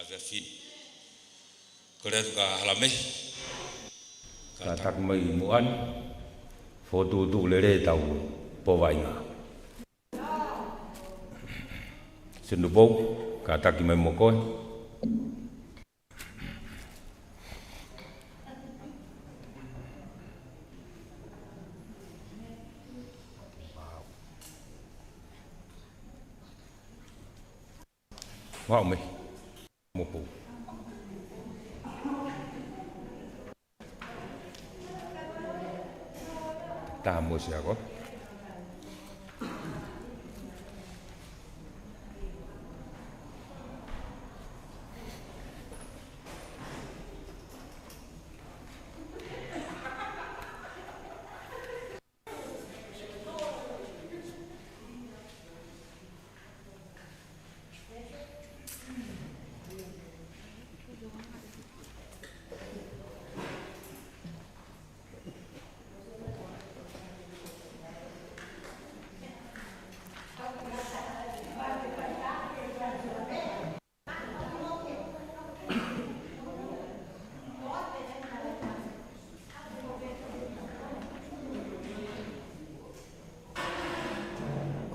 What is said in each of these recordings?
vea fin. Kore tu ka halame. Ka tak mai muan. Foto tu lere tau povainga. Sendupou ka tak mai mokoi. Wow me. Mopo. Tamo siya ko.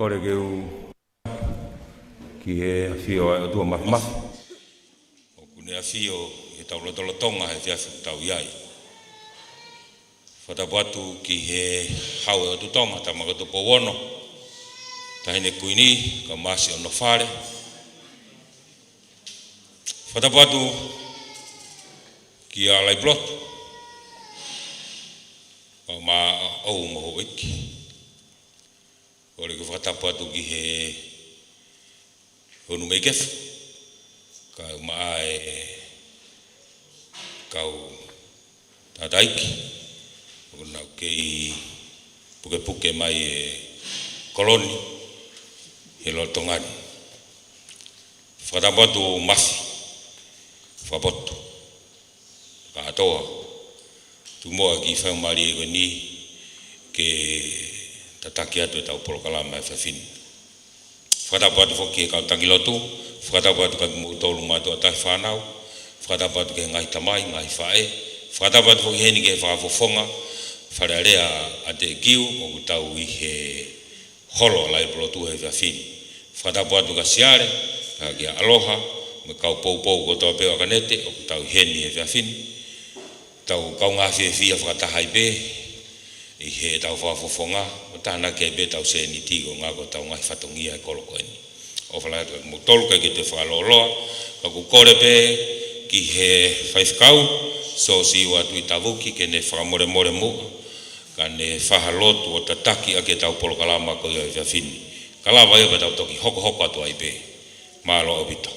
Kore keu ki he fio o tua mafmaf. O kune a fio e tau lotolotonga he fiafu tau iai. Whatapatu ki he hau e o tutonga ta magato po wono. Ta hene kuini ka masi o no whare. Whatapatu ki a lai blot. O ma au moho iki. Kore ke whatapatu ki he honu mei kefu. Ka maa e kau tataiki. Kuna kei puke mai e koloni. He lo tongani. Whatapatu mafi. Whapoto. Ka atoa. Tumoa ki whaumari e goni ke tataki atu e tau polokalama e whawhini. Whatapatu whoki e kau tangilotu. Whatapatu ka mutolu mātua tai whanau. Whatapatu ke ngai tamai, ngai whae. Whatapatu whoki heni ke whaafofonga. Wharearea a te kiu o kutau i he holo lai polotu e whawhini. Whatapatu ka siare, ka kia aloha, me kau pou ko toa peo kanete, o kutau heni e whawhini. Tau kau ngā whia whakatahai pe, i he tau whaafofonga, o tāna ke be tau se ni tigo ngā ko tau ngai whatongia e koloko eni. O whalai atu e mutolu kai ki te whakaloloa, ka ku kore pe ki he whaifkau, so si ua tui tavuki ke ne whakamore mua, ka ne whahalotu o tataki a ke tau polokalama ko i a whini. Kalawa e tau toki hoko atu ai pe, mālo o bito.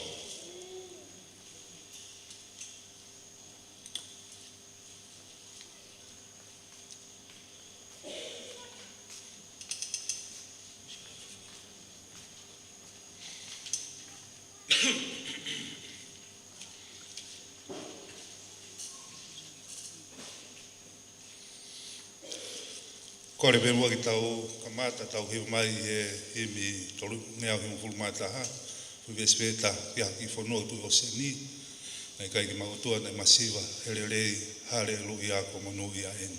Kore benua ki tau kamata tau hiu mai e himi tolu nea hiu fulmata ha. Vespeta ya ki fono tu oseni. Nei kai ki magotua nei masiva helelei hale lu ia ko manu ia en.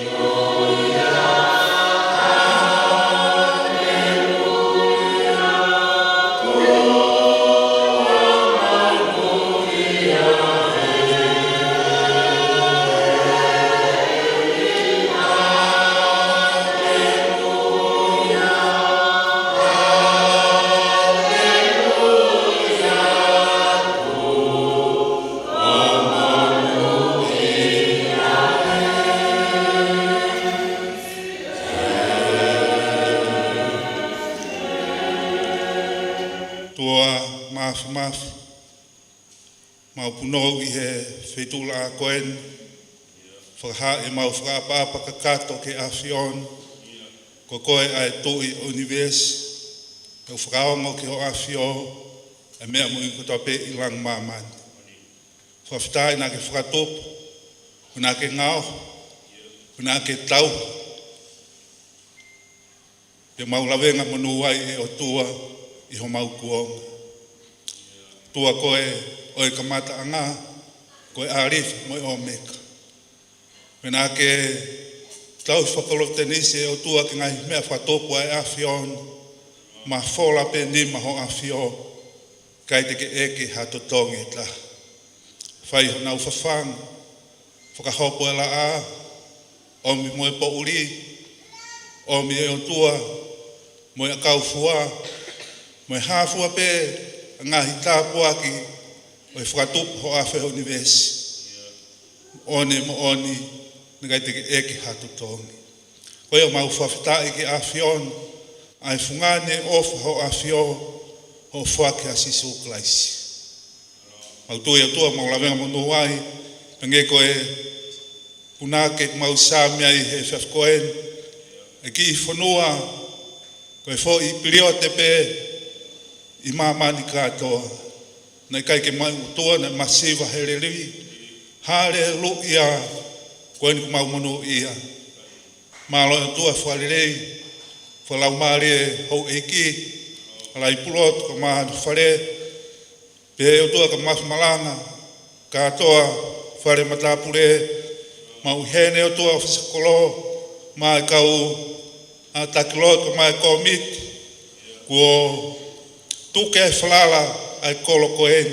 Hallelujah. mau puno i he whetula a koen, whakaha e mau whakapapa ka kato ke awhion, ko koe ai tui universe, e whakaongo ki ho awhio, e mea mui kuta pe i lang mamani. Whawhitai nā ke whakatopu, kuna ke ngao, kuna ke tau, e mau lawenga manuai e o tua i ho mau kuonga. Tua koe oi kamata anga, koe arif moi o meka. Kuna ke tau whakolo tenisi e o tua ki ngai mea whatopu ai awhion, ma whola pe ni ma ho awhio, kai te ke eke hatotongi ta. Whai ho nau whawhang, whakahopo e la a, omi moe po uri, omi e o tua, moe a kau fua, moe hāfua pe, ngahi tāpua ki, oe whakatupu ho awhe ho nivesi. One mo oni, ngai te eke hatotongi. Koe o mau whawhitai ki awhion, ai whungane ofa ho awhio, ho whake a sisu klaisi. Mau tui a tua, mau lawenga monu ai, penge koe punake mau sāmia i he whafkoen, e ki i whanua, koe fo i pirio te pe, i mamani katoa. Nei kai ke mai utoa, nei masiva hereri, hare lu ia, koe ni mau monu ia. Malo e tua whalerei, whalau maare hou eiki, alai pulot, ko maa whare, pe o tua ka mafu malanga, katoa, whare matapure, mau hene o tua whisakolo, mai kau a takilot ko mai komit, ko tuke whalala ai kolo koen,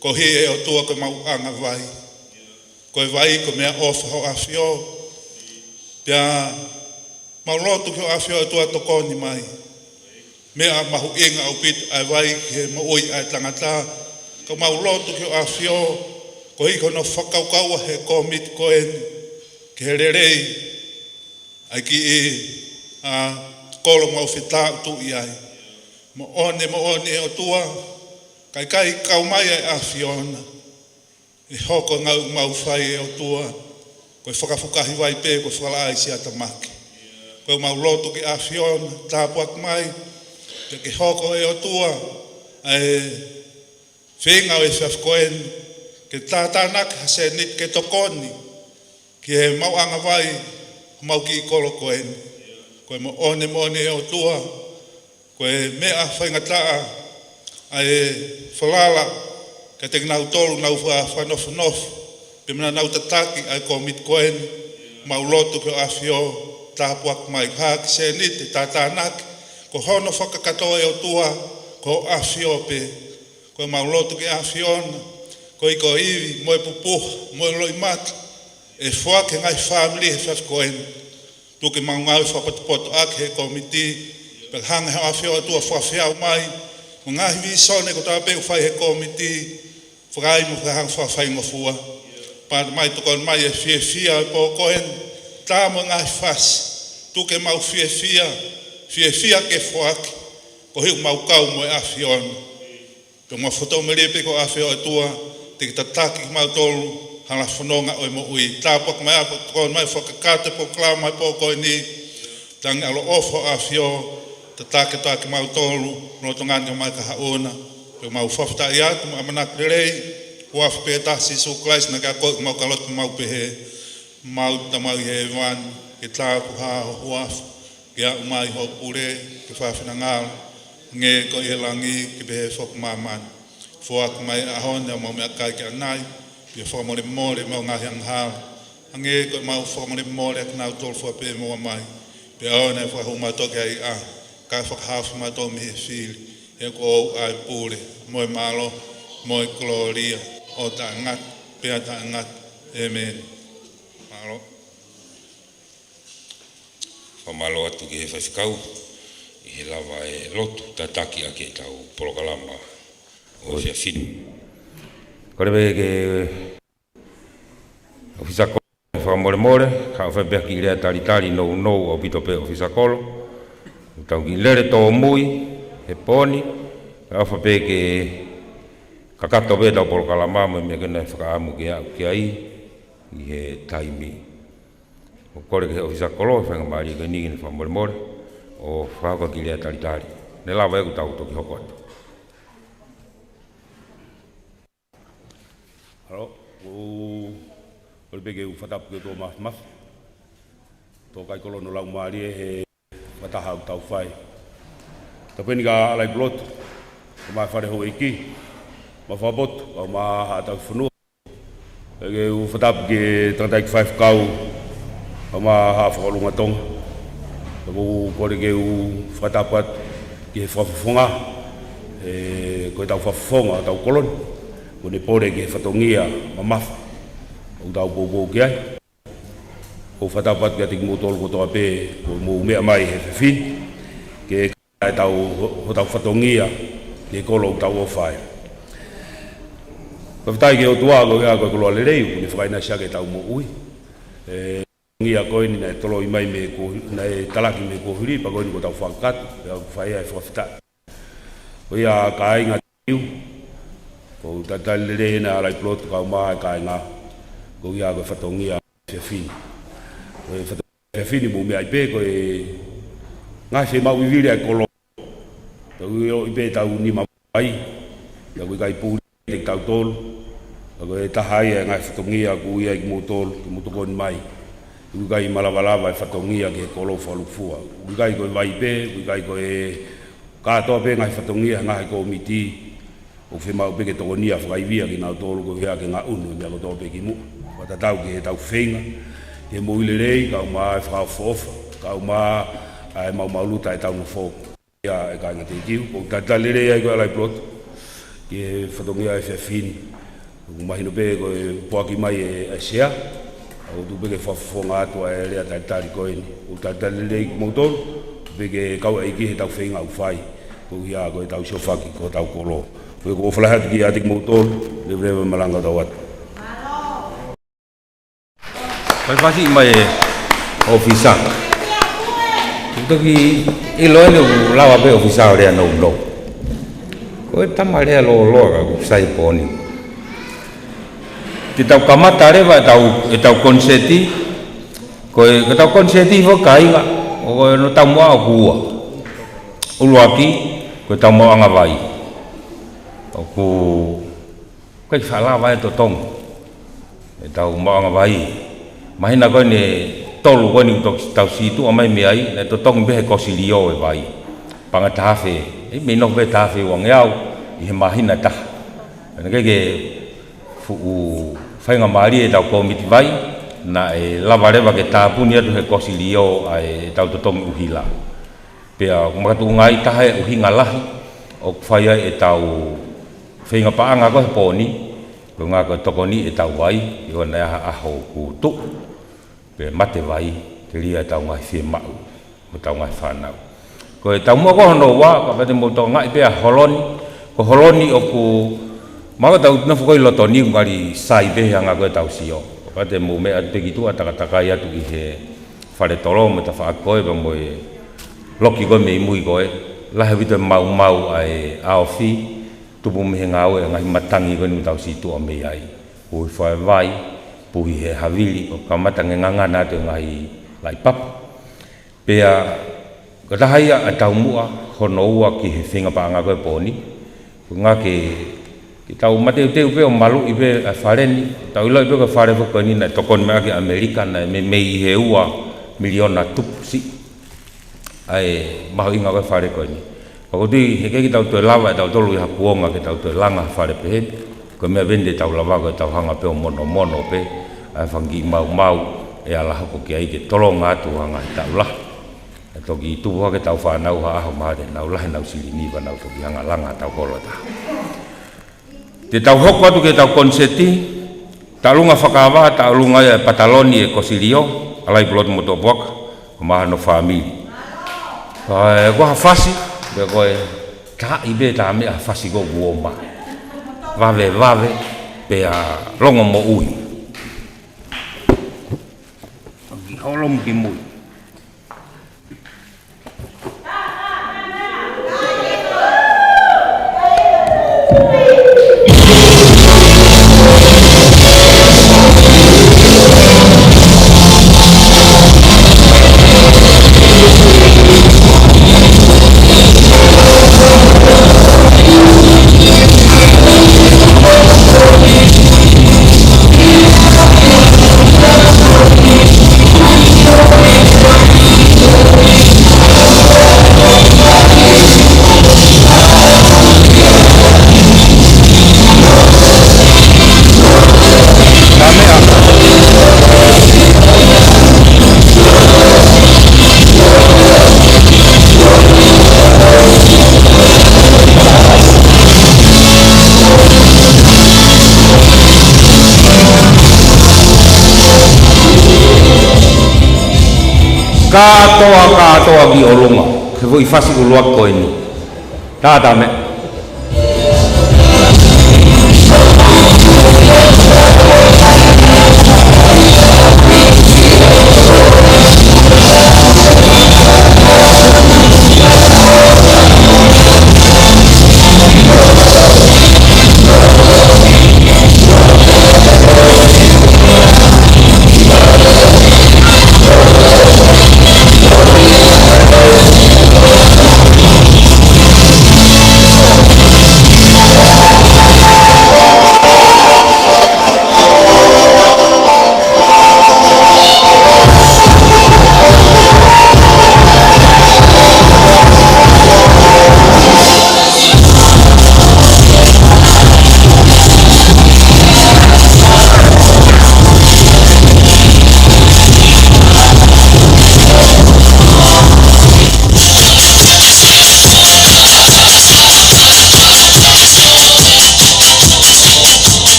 ko hi e o tua ko mau anga vai. Ko e vai ko mea ofa ho awhio, pia mau lotu ki o awhio e tua tokoni mai. Mea mahu inga au pit ai vai ki he maui ai tangata, ko mau lotu ki o awhio, ko hiko no whakaukaua he komit koen, ki he rerei, ai ki i kolo mau whitau tu i ai. Mo one e o tua, kai kaumai ai awhiona, e hoko ngau mau whai e o tua, koe whakafukahi vai pe, koe whalai si atamaki. Koe mau lotu ki awhiona, tāpuak mai, ke hoko e o tua, ai whenga o e whafkoen, ke tātānak hase nit ke tokoni, ki he mau anga vai, mau ki i kolo koen. Koe mo one e o tua, koe mea whaingataa, ai whalala, ka te nau tolu nau whanofu, pe mena nau tataki ai komit koen, mau lotu ke o awhio, tāpuak mai, haki se nit e tātānak, ko hono whakakatoa e o tua, ko awhio pe, ko mau lotu ki awhiona, ko i ko iwi, moe pupuha, moe loi mata, e whake ngai family he whafkoen, tuke mau ngau whapatepoto ake he komiti, pe hanga he awhio e tua whawhiau mai, mo ngahi visone ko tāpeu whai he komiti, whakai mo ka hanga whawhai ngofua, pāna mai tukon mai e whia e pōkoen, tā mo ngahi whasi, tuke mau whia ke whake, ko hiu mau kau mo e awhiona. Pe mo whatau meripe ko awhio e tua, te ki tataki mau tolu, hala whanonga o mo ui. Tāpak mai apa, tukon mai whakakate po klau mai po koe ni, tangi alo ofo awhio, tataki mau tolu, no tongani mai ka haona, pe mau whafta i atu, mo amanak rei, huaf pe tasi su klais na ka koe mau kalot mau pehe, mau tamau he wan, ke tāku hao huaf, ke au mai ho pure, ke whawhina ngāla, nge ko i langi ki pehe whok maman. Whuak mai ahonda mau mea kai ki anai, pia whakamore more mau ngahi anghao. Nge ko mau whakamore more ak nau tol whua pe mua mai. Pia ahonda whahu matoke ai a, kai whakahafu mato mi he whili, he ko au ai pure, moe malo, moe gloria, o ta ngat, pia ta ngat, amen. Malo. Whamalo atu ki he whaiwhikau, i he lava e lotu, tataki ake tau polokalama o sia whinu. Korewe ke ofisakolo whamore, ka whaipeha ki rea tari nou o pito pe ofisakolo. Tau ki lere tō mui, he poni, ka whape ke kakato be tau polo kalama mo me kena whakaamu ki ai i he taimi. O kore ke ofisa kolo whanga maari ke nigi ni whamore more o whaka ki lea taritari. Ne lawa e ku tau toki hoko atu. Halo, o peke u whatapu ke tō mas. Tō kai kolo no lau maari e he wataha u tau whai. Ta peni ka alai blotu, o mai whare ho iki, ma whabotu, o ma hatau whanua. Ege u whatapu ke tantai ki 5 kau, o ma haa whakolunga tonga. Ta mo kore ke u whatapu atu ki he whafafonga, koe tau whafafonga, tau koloni. Ko ne pore ke whatongia ma mafa, o tau bobo ki ai. O whatapat ki atik motol ko toa pē, ko mo umea mai he whiwhin, ke kai tau whatongia, ke kolo o tau o whai. Pawhitai ke o tuago ea koe kolo alerei, ko ne whakaina siake tau mo ui. Ngia koe ni nei tolo i mai me ko, nei talaki me ko huri, pa koe ni ko tau whakatu, ea whai ai whawhitai. Ko ia ka inga tiu, ko tatali re na alai plotu ka mai ka nga ko ia ko whatongia whiwhin. Ko e whiwhin mo me ai pē ko e ngai whi mau iwiri ai kolo. Ko i pē tau ni mai, ia ko i kai pūri te tau tolu. Ko e taha ia ngai whatongia ko ia ki mo tolu, ki mo tokoni mai. Ko i kai malawalawa e whatongia ki e kolo whalufua. Ko i kai ko e vai pē, ko i kai ko e kātoa pē ngai whatongia ngai ko miti. O whi mau peke toko nia whakaivia ki nau tōru ko hea ke ngā unu mea ko tō peki mu. Wata tau ki he tau whenga, he mo ile rei, kau maa e whakau whofa, kau maa e mau mauluta e tau na whoku. Ia e kai ngā te kiu, ko tatali rei ai koe alai plotu, ki he whatongia e whiwhini. Ko mahino pē ko e poaki mai e sea, o tu peke whafonga atua e rea tatari koe ni. Ko tatali rei ki mautoru, peke kau e ki he tau whenga au whai, ko hea ko e tau shofaki, ko tau kolo. Koe ko whalahat ki atik mautor, le vrewe malanga tau atu. Pai whasi mai e ofisa. Tutoki i loe le u lawa pe ofisa o rea nau lo. Koe tama rea lo loa ka ku sai poni. Te tau kamata rewa e tau konseti. Koe ka tau konseti fo kainga. O koe no tau mua o kua. Uluaki, koe tau mua anga vai. O ku kai whala vai to tong e tau maanga vai mahina koe ne tolu koe ni tau situ o mai me ai ne to tong behe kosilio e vai panga tafe e me no be tafe wang yau i he mahina ta ne ke fu whainga maari e tau komiti vai na e lavareva ke tāpuni atu he kosilio ai tau to tong uhila pea kumakatu ngai tahe uhinga lahi o whaia e tau whenga paanga koe pōni, ko ngā koe tokoni e tau wai, i o nea aho ku tuk, pe mate vai, te ria tau ngai whie mau, mo tau ngai whanau. Ko e tau mua ko hono wā, ka pete mo tau ngai pia holoni, ko holoni o ku, maka tau nafu koe lotoni, ngari sai behe ngā koe tau sio. Ka pete mo mea te ki tua takatakai atu i he whare toro, me ta whaakoe, pa mo e loki koe me i mui koe, lahe wito mau mau ai aofi, tupu mehe ngāo e ngai matangi koe ni tau situ o mei ai. Pui whae vai, puhi he havili, o ka matangi ngangana te ngai lai papa. Pea, ka tahaia a tau mua, hono ua ki he whenga paanga koe pōni. Ko ngā ki tau mateu teu pe o malu i pe a whareni, tau ilo i pe ka whare whako ni na tokon mea ki Amerika na me mei he ua miliona tupu si. Ai, maho inga koe whare koe ni. Pako tui, he keki tau tue lawa e tau tolu i hapuonga ke tau tue langa whare pehe. Ko mea vende tau lawa koe tau hanga peo mono mono pe. Ai whangi mau mau e ala hako ki ai ke tolo ngātu hanga i tau laha. E toki i tupuha ke tau whanau ha aho maare nau lahe nau siliniwa nau toki hanga langa tau kolo ta. Te tau hoko atu ke tau konseti, tau lunga whakawa, tau lunga e pataloni e kosilio, alai pulot motopuaka, ko maha no whamili. Ko ha whasi, Be koe ta ibe ta me a fasi go guoma. Vave pe a longo mo ui. Ki holom ki mui. katoa ki olonga ke voi fasi ko luak ko ini tata me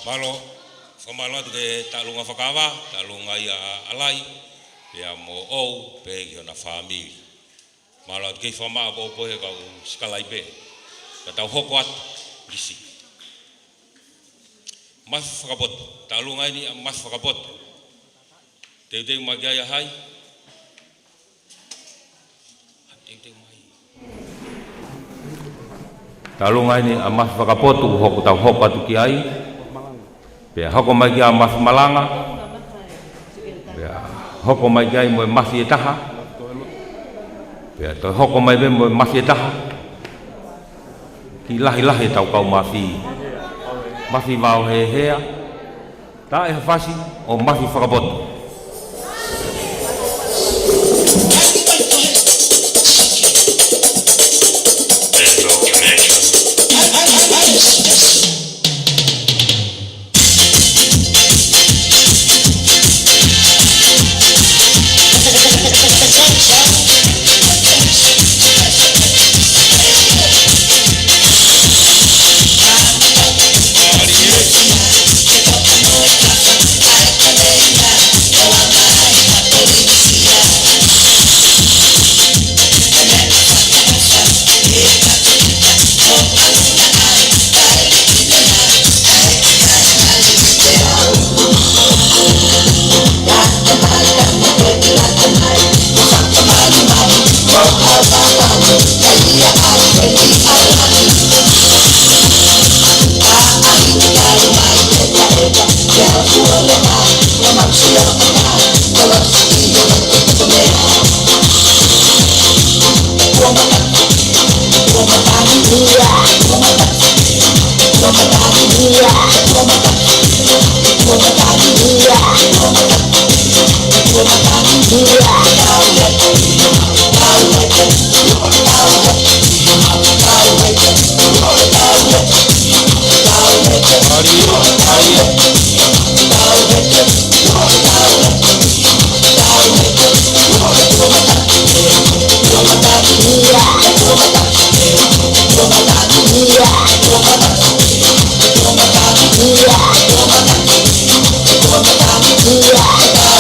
Malo, whamalo atu ke talunga whakawa, talunga ia alai, pia mo ou, pe ki ona whamiri. Malo atu ke whamaa po pohe kau skalai pe, ka tau hoko atu, gisi. Mas whakapoto, talunga ini mas whakapoto. Teu magiaya hai. Teu mai. talunga ini mas whakapoto hoko tau hoko atu ki ai. Pea hoko mai kia mas malanga, pea hoko mai kia mo mas e taha, pea toi hoko mai be mo mas e taha, ki lahi tau kau masi vau he hea, ta e hawhasi o masi whakapoto.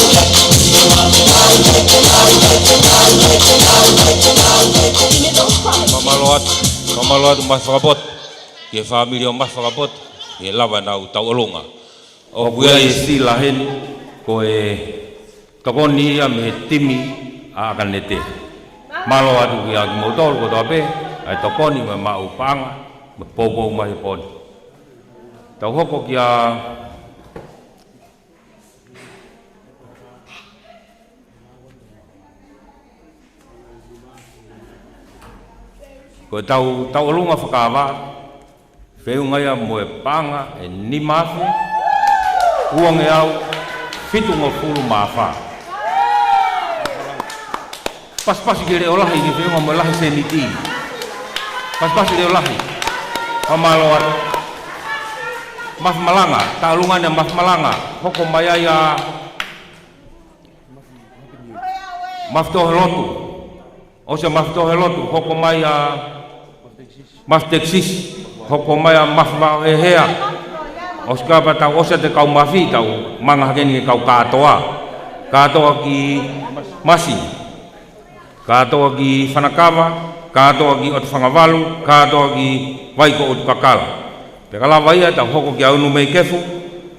Yeah. Mamalo atu mas whakapot. Ke whamiri o mas whakapot. Ke lawa nau tau olonga. O kuia e sila heni, ko e tokoni ia me timi a akanete. Malo atu ki a ki mautoro ko toa pe, ai tokoni me mau panga, me popo mai poni. Tau hoko ki a ko tau olunga whakawa, whiunga ia mo e panga e ni mawhi, uang e au, whitunga fulu mawha. Pas-pasi ki reo lahi ki whiunga mo lahi se ni ti. Pas-pasi reo lahi. Pamalo atu. Mawhi malanga, ta olunga ni mawhi malanga, hoko maya ia mawhi tohe lotu. O se mawhi tohe lotu, hoko maya mas Texas, hoko mai a mawha e hea. O skapa tau osa te kau mawhi tau manga hakeni ke kau katoa. Katoa ki masi. Katoa ki whanakawa, katoa ki otu whangavalu, katoa ki waiko otu kakala. Te kalawa ia tau hoko ki aunu mei kefu,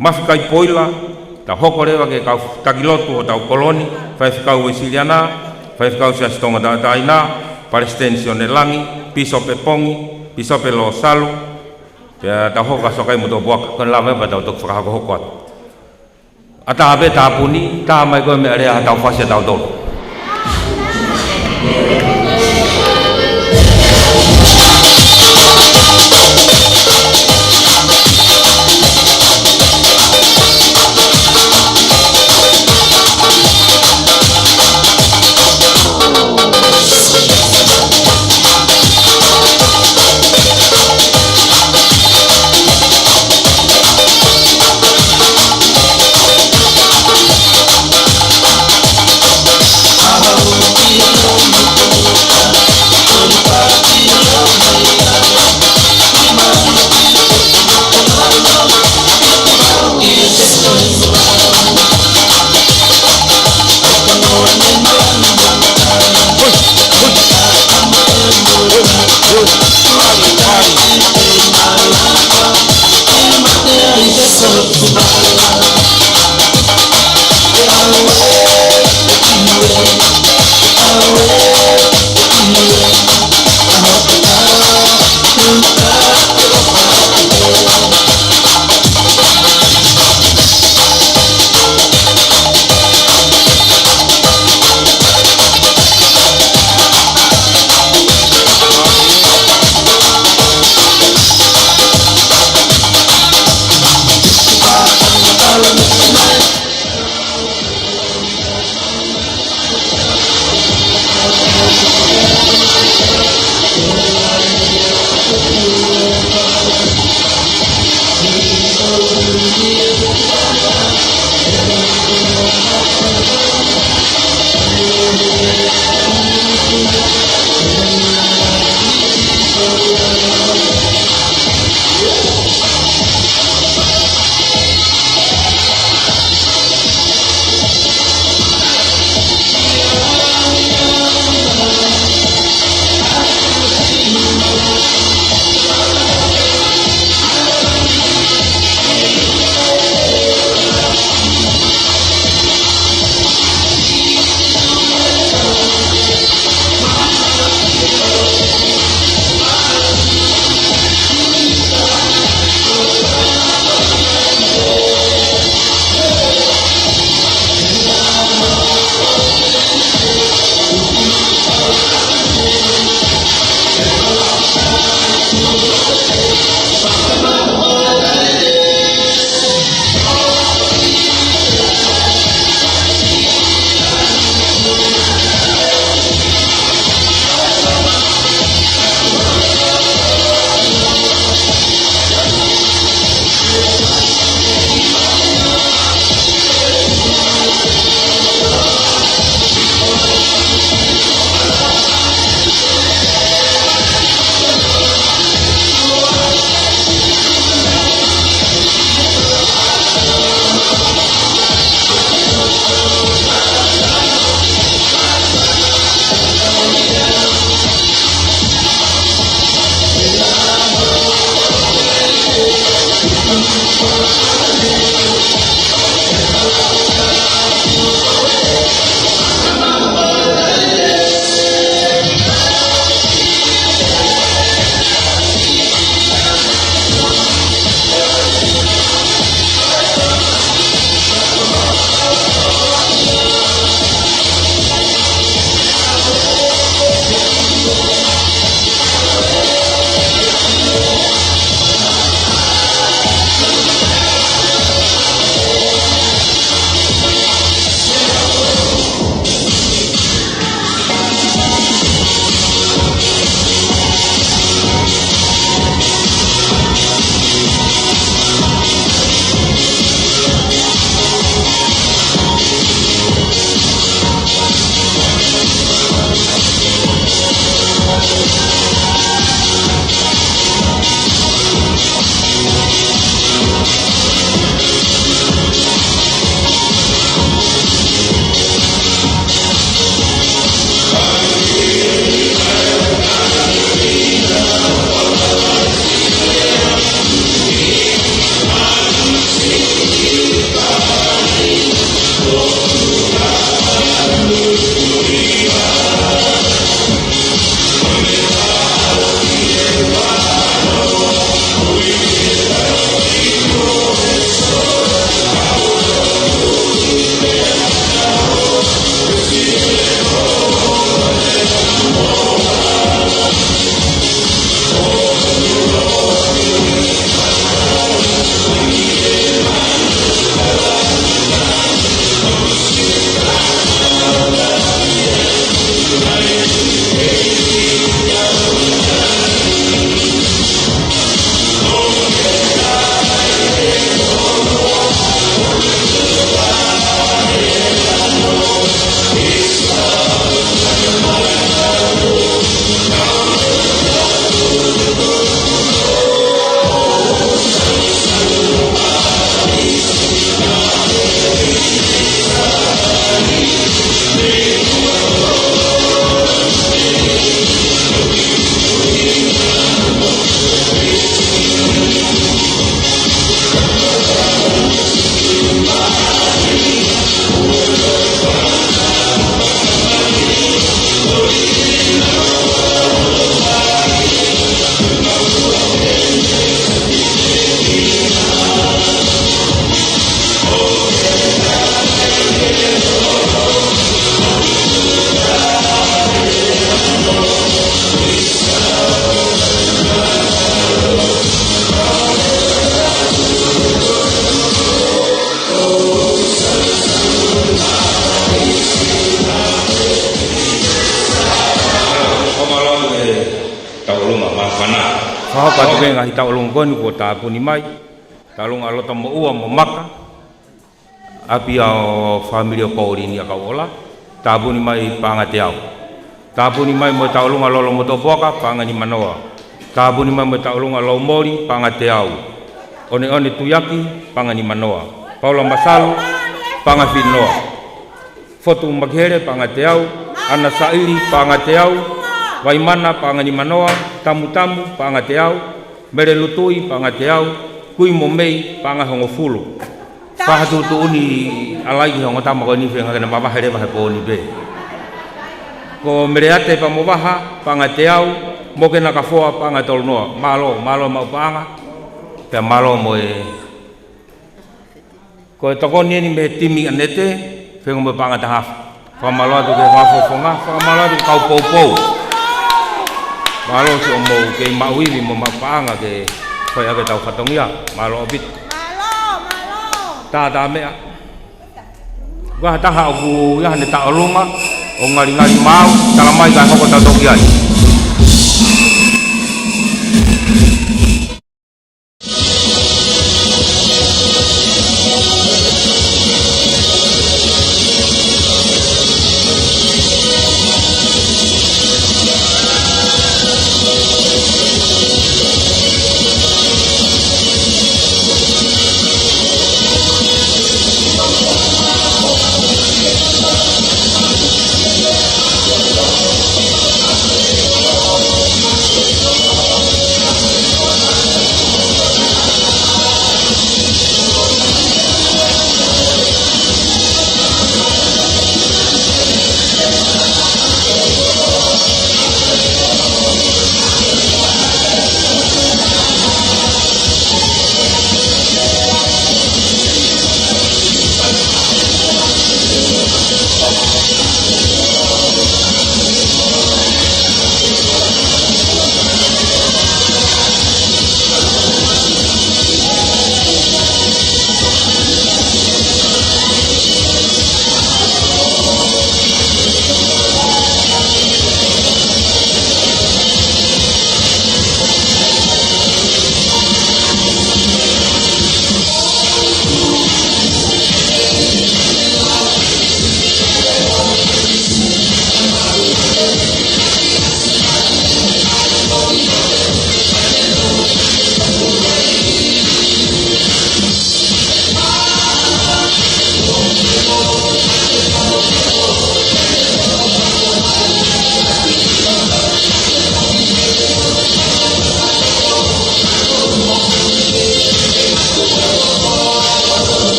mawhi kai poila, tau hoko rewa ke kau takilotu o tau koloni, whaifkau e Siliana, whaifkau se astonga taina, Palestensio ne langi, piso pe pongi, piso pe lo salu, ya tau hoka sokai muto buak kan lama ba tau tok whakahako hoko atu. Ata habe ta puni, ta mai koe me area tau whase tau tolo. Ahau ki Whakapatu venga hi taulunga koni ko tāpuni mai. Taulunga alota mo ua mo maka. Api au familia Paurini a kawola. Tāpuni mai panga te au. Tāpuni mai mo taulunga lolo mo topoka panga ni manoa. Tāpuni mai mo taulunga lo mori panga te au. One one tuyaki panga ni manoa. Paula Masalo panga finoa. Fotu maghere panga te au. Ana Sairi panga te au. Waimana panga ni manoa. Tamu-tamu panga te au. Mere lutui panga te au. Kui mo mei panga hongo fulu. Pahatutu uni alai hongo tama ko ni whenga kena mawahere wahe po ni be. Ko mere ate pa mo waha panga te au. Moke na kafoa panga tolnoa. Malo mau panga. Pea malo mo e. Ko e tokoni ni me timi anete. Whenga mo panga tahafu. Whamalo atu ke wafofonga. Whamalo atu kau pou. Malo si omo ke mauiwi mo mapanga ke koe ake tau whatongia. Malo obit. Tā mea. Waha taha o ku yahane taolunga. O ngari mau. Talamai ka hoko tatoki ai.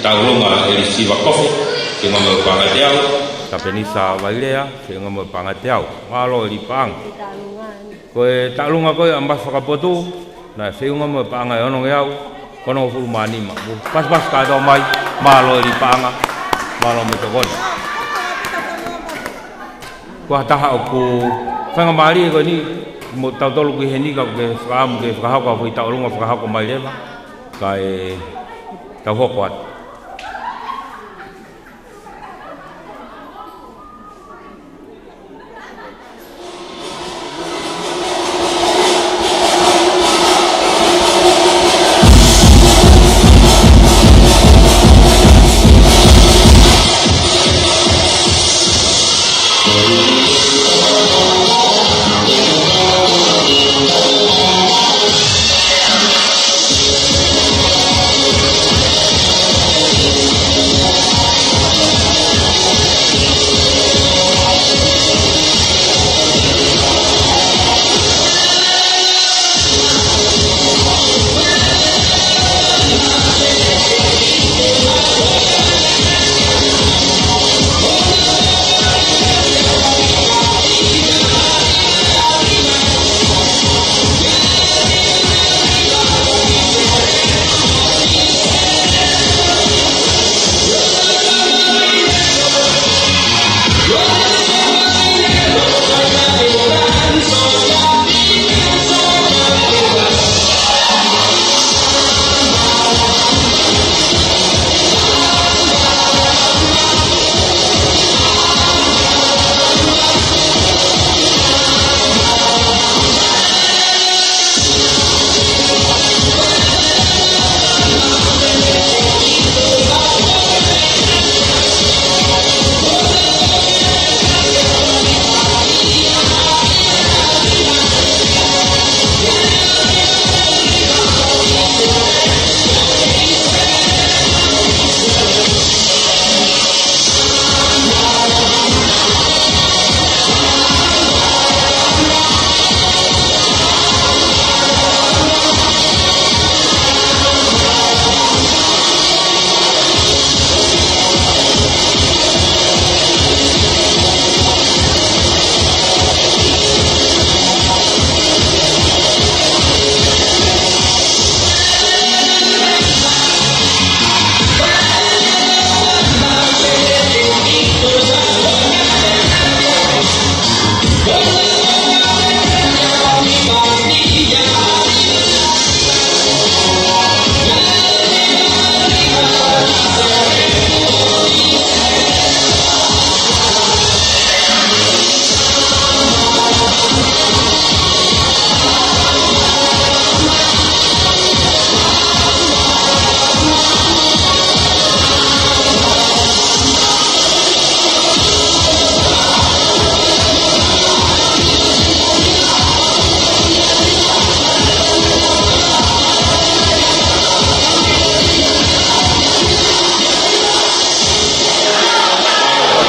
taulunga e siwa kofi ke ngamo panga te au ka penisa vailea ke ngamo panga te au malo li pang ko e taulunga ko amba whakapotu na se ngamo panga ono nge au kono fulu mani ma pas ka do mai malo li panga malo me to kon ko taha ku whanga mari ko ni mo tau tolu ki heni ka ke whaamu ke whakahau ka taulunga whakahau ka mai lewa ka e tau hoko atu.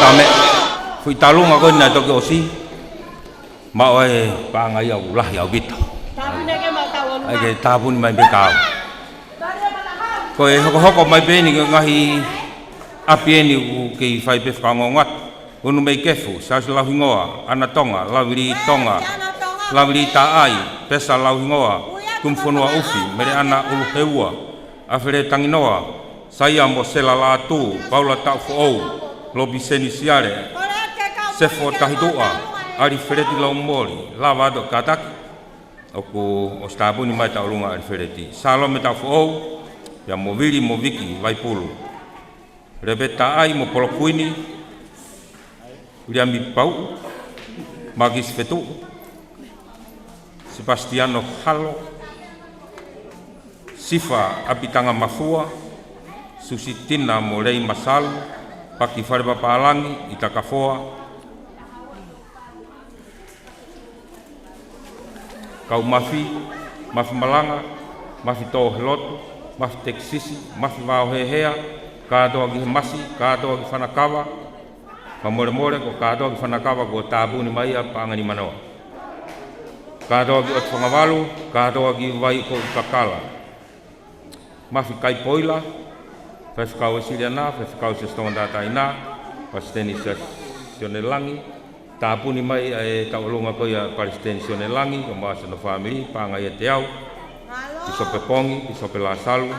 tame fui talunga ko na to ke osi ma oi pa ngai au lah ya bit ai ke tabun mai be ka ko e hoko mai be ni ngahi api ni ke fai pe fangongat unu mai kefu sa la hingoa ana tonga la wili ta ai pesa la hingoa kum fonua ufi mere ana ulu heua afere tanginoa saya mo sela la tu paula ta fo lobi senisiare sefo tahidua ari fereti la moli lavado katak oku ostabuni mai ta ulunga ari fereti salome ta fo ya movili moviki vai pulu rebeta ai mo polokuini uliami pau magis fetu Sebastiano Halo Sifa abitanga mafua Susitina molei masal paki fare papalangi itakafoa kau mafi malanga mafi to lotu mafi teksisi mafi vao hehea kado agi masi kado agi fanakawa mamore ko kado agi fanakawa ko tabuni mai pangani manoa kado agi ot fangavalu kado agi vai ko kakala mafi kai poila whakau sili ana, whakau se stonda taina, Palestini sione langi, tāpuni mai e taulunga ko ia Palestini sione langi, o maasa no family, panga ia te au, piso pe pongi, piso pe la salu,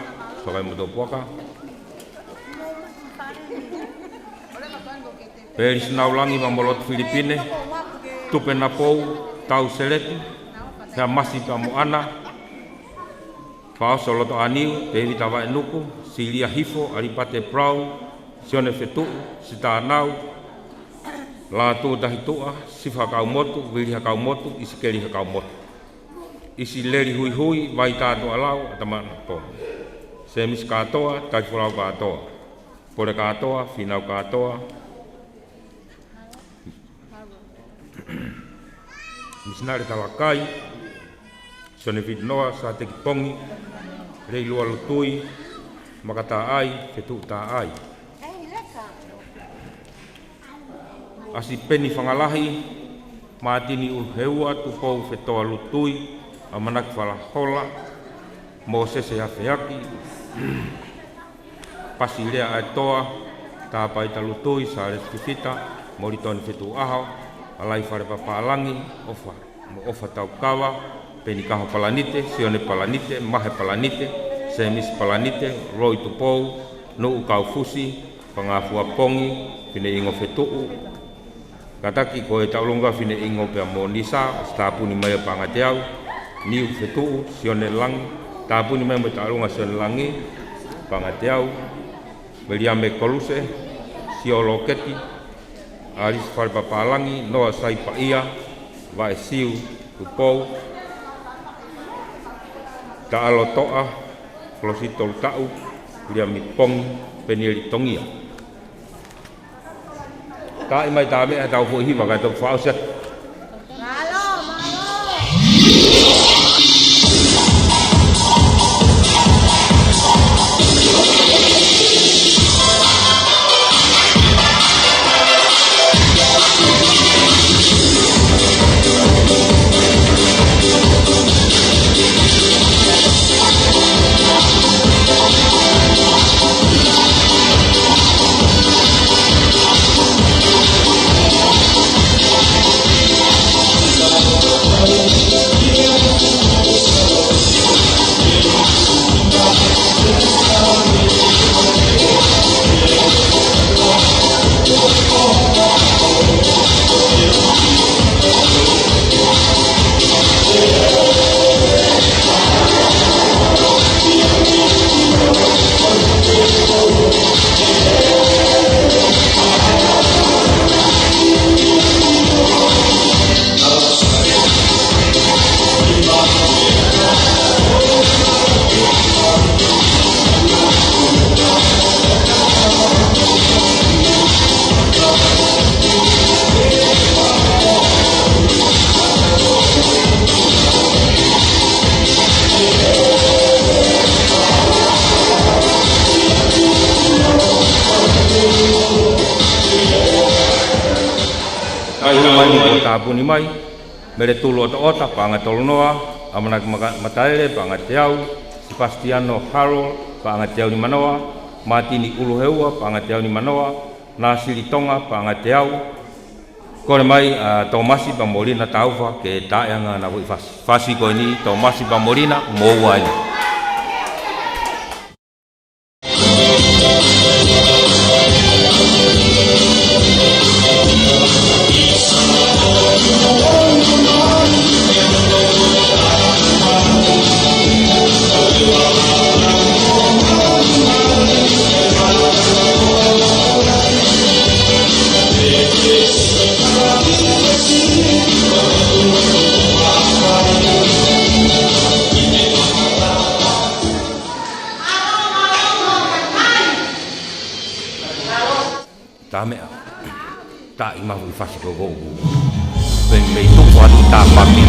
so kai muto poka. Peris nau langi mamolot Filipine, tupe na pou, tau seleti, hea masi pa mo ana, Pao soloto aniu, te iwi tawa e nuku, Silia Hifo, Aripate Brown, Sione Fetu, Sita Anau, La Tu Tahitua, Sifa Kaumotu, Wili Hakaumotu, Isikeli Hakaumotu. Isi leri hui hui, vai tātu alau, atamana po. Semis katoa, taifulau katoa. Pore katoa, finau katoa. Misinari talakai, Sione Fitnoa, sa te kipongi, Rei lua lutui, makata ai, fetu ta ai. Asi peni whangalahi, maatini uheua tupou fetoa lutui, a manaki whalahola, mo sese hawhiaki, pasi lea ai toa, tā paita lutui, sa reskifita, moritoni fetu ahau, alai whare papaalangi, ofa tau kawa, peni kaho palanite, sione palanite, mahe palanite, semis palanite, roi tupou, nuu kau fusi, pangafua pongi, pine ingo fetuu. Kataki ko e taulunga fine ingo pea monisa, stapuni mai pangateau, niu fetuu, sione langi, tapuni mai mo taulunga sione langi, pangateau, meliame koluse, siolo keti, aris farpapalangi, noa sai paia, vai siu, tupou, Ta'alo to'a, klosito ta'u, lia mipong, penili tongia. Ta'i mai ta'ame a tau fuhi maka tau whauset. Tapuni mai, mere tulu ota panga tolonoa, amanak mataere panga teau, Sebastiano Harold panga teau ni manoa, Matini Uluheua panga teau ni manoa, Nasili Tonga panga teau, kore mai Tomasi Pamolina taufa ke taanga na hui fasi ko ni Tomasi Pamolina moua ni. Tame tak imah fasi ko go ben me tu watu ta mami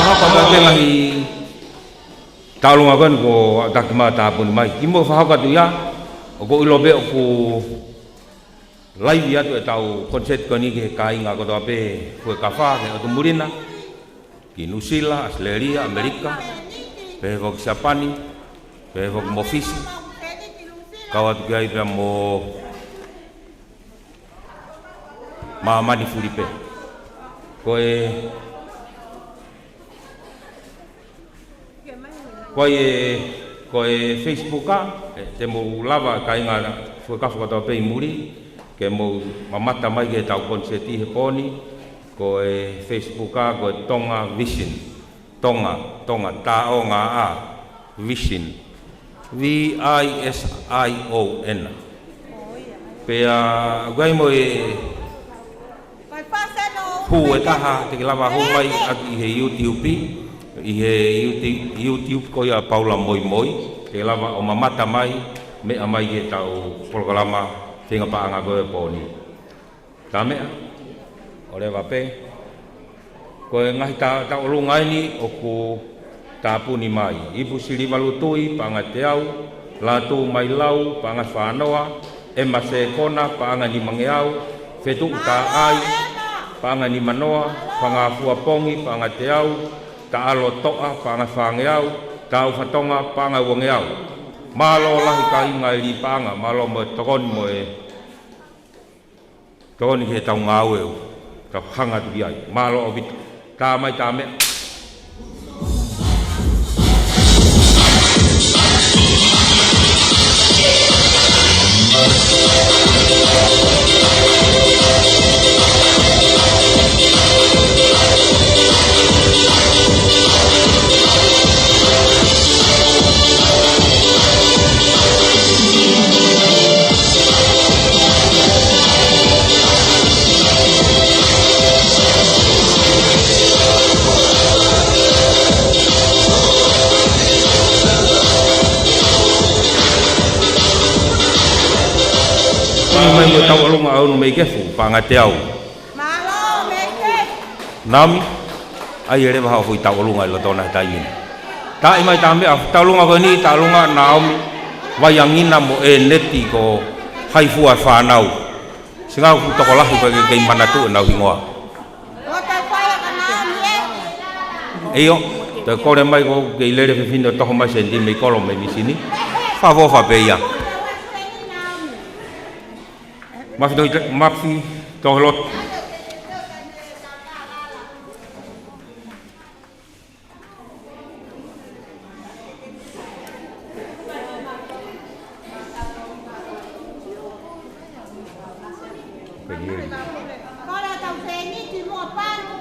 whahaka ta te ngahi tālunga kon ko takima tāpuni mai. Kimo whahaka tu ia, o ko ilobe o ko laivi atu e tau konset koni ke kāinga ko toa pe kue kawha ke o tumurina, ki Nusila, Australia, Amerika, pe wak Japani, pe wak Mofisi, kawa tu kia ipea mo maamani Filipe. Koe Facebook te mo lava kāinga fue kafu katoa pe muri, ke mo mamata mai ke tau konseti he poni, koe Facebook koe Tonga Vision, Tonga taonga a Vision, V-I-S-I-O-N. Pea gai mo hu e taha te ke lava humai aki i he YouTube, i he YouTube ko ia Paula Moi Moi, te lava o mamata mai, mea mai ke tau programa whenga paanga koe pōni. Tā mea, o rewa pē, koe ngahi tā olungai ni o ku tāpuni mai. Ipu siri malutui paanga te au, lātu mai lau paanga whānoa, e mase kona paanga ni mange au, whetu tā ai, paanga ni manoa, whanga fuapongi paanga te au, ta alo toa paanga whange au, ta uwhatonga paanga uange au. Malo lahi ka inga ili paanga, malo mo tokoni mo tokoni ke tau ngā ue, ta hanga tu iai, malo o bitu, tā mai tā mea. Mai mo tau alunga au no mei kefu, panga te au. Malo, mei kefu. Nami, ai ere waha hui tau alunga ilo tona tai mini. Ta imai ta mea, tau alunga koe ni, tau alunga Naomi, waiangina mo e neti ko haifua whanau. Singa ku toko lahi koe kei manatu e nau hingoa. O te whaia ka Naomi e? Eio, te kore mai ko kei lere whiwhino toko mai sendi mei kolo mei misini. Whawofa pe ia. Mafi tohlot. Kala tau te ni tu mua panu.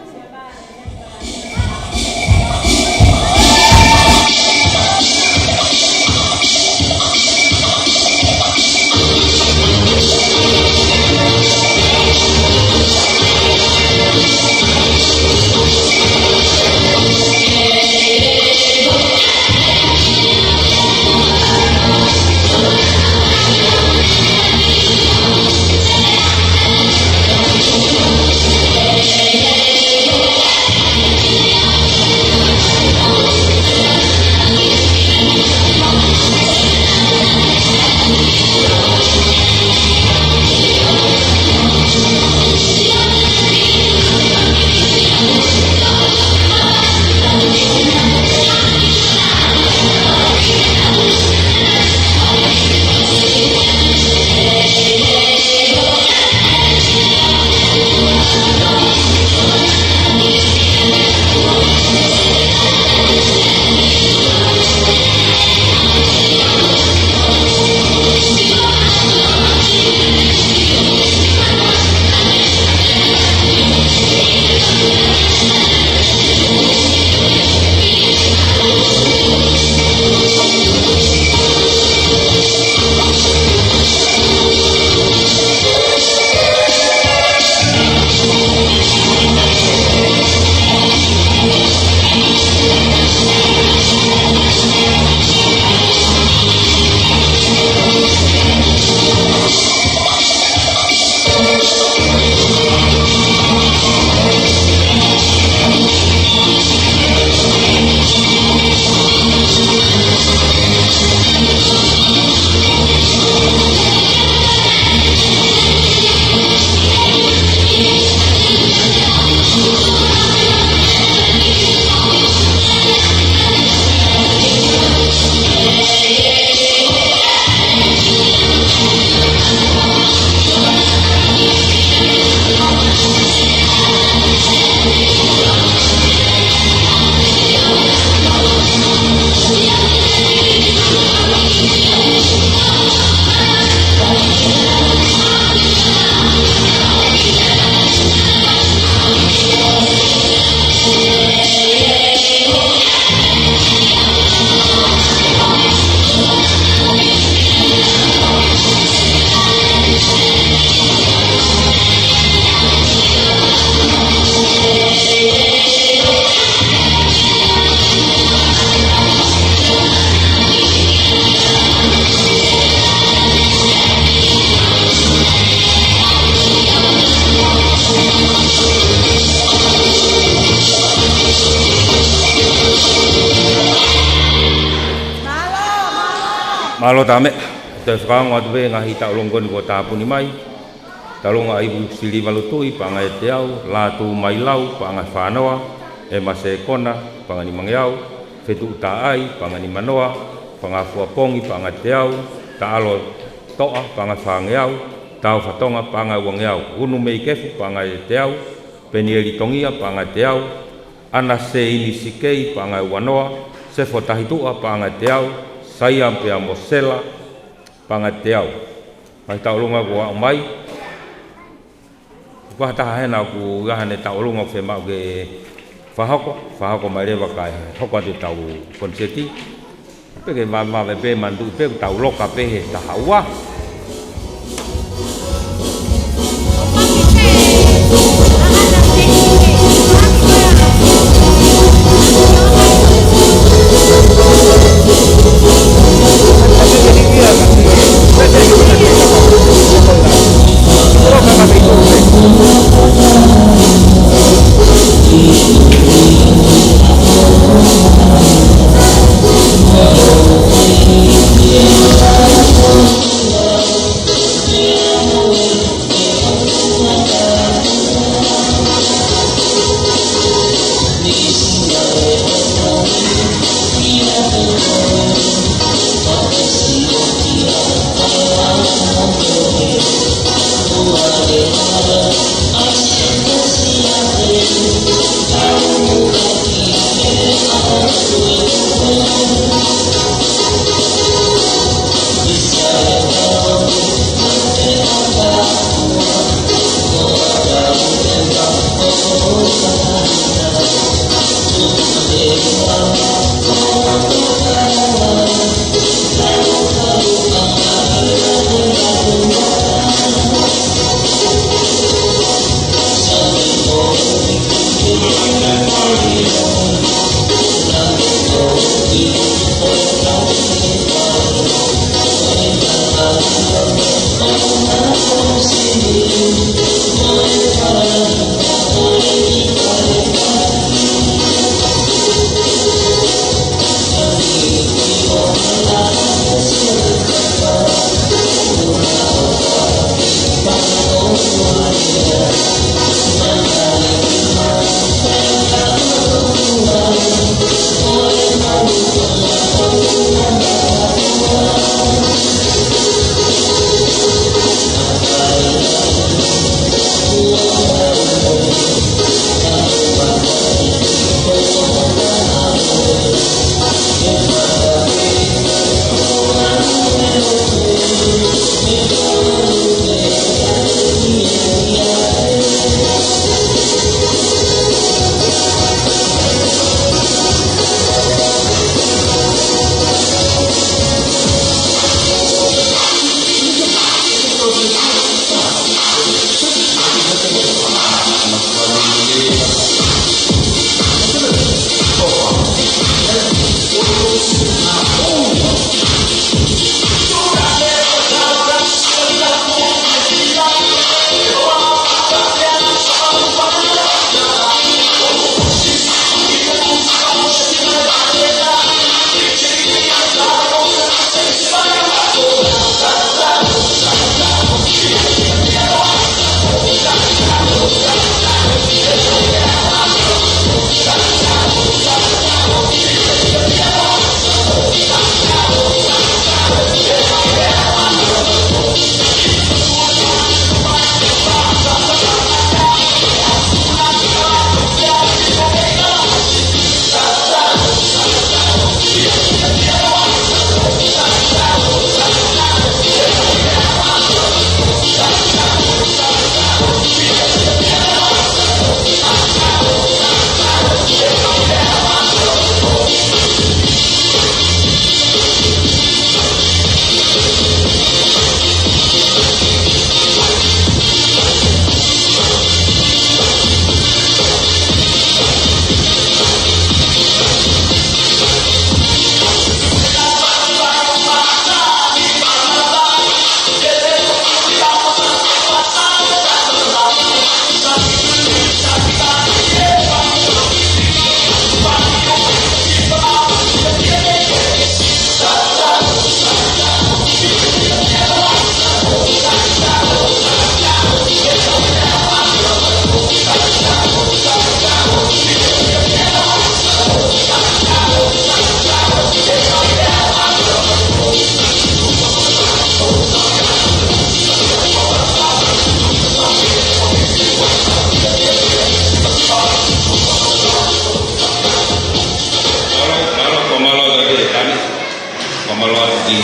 Malo tame, te whakaonga atu pe ngahi ta ulongoni ko tāpuni mai. Talonga aibu sili malutui, panga e te au, lātu mai lau, panga whānoa, e mase kona, panga ni mangeau, whetu ta ai, panga ni manoa, panga fuapongi, panga te au, ta alo toa, panga whangeau, tau whatonga, panga wangeau, unu mei kefu, panga e te au, penieri tongia, panga te au, ana se ini sikei, panga wanoa, se fotahitua, panga te au, saiam pea mosela, panga te au. Mai taulunga ko au mai, ko taha hena ku gahane taulunga fe mau ke whahako mai rewa kai hoko atu tau konseti. Peke mawe pe mandu pe tau loka pe he taha ua. Malot ki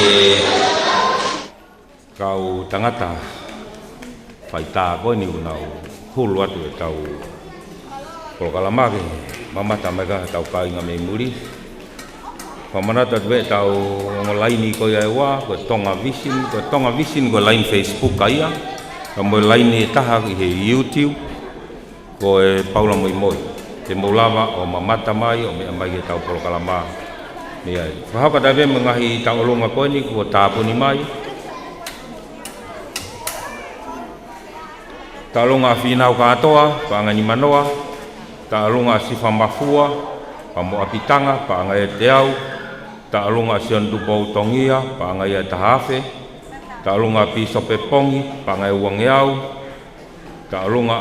kau tangata faita ko ni unau hulu atu tau kalau kalamake mamata mega tau kai nga memuri pamana tatbe tau ngolaini ko ya wa ko tonga vision ko line Facebook kaya kamo line taha he YouTube ko Paula moi te molava o mamata mai o me mai tau kalau kalama ni ai fa ka dabe mengahi tau longa ko ni ko tapuni mai talunga finau katoa pangani manoa talunga sifa mafua pamo apitanga pangai teau talunga siondu bau tongia pangai tahafe talunga piso pepongi pangai wangiau talunga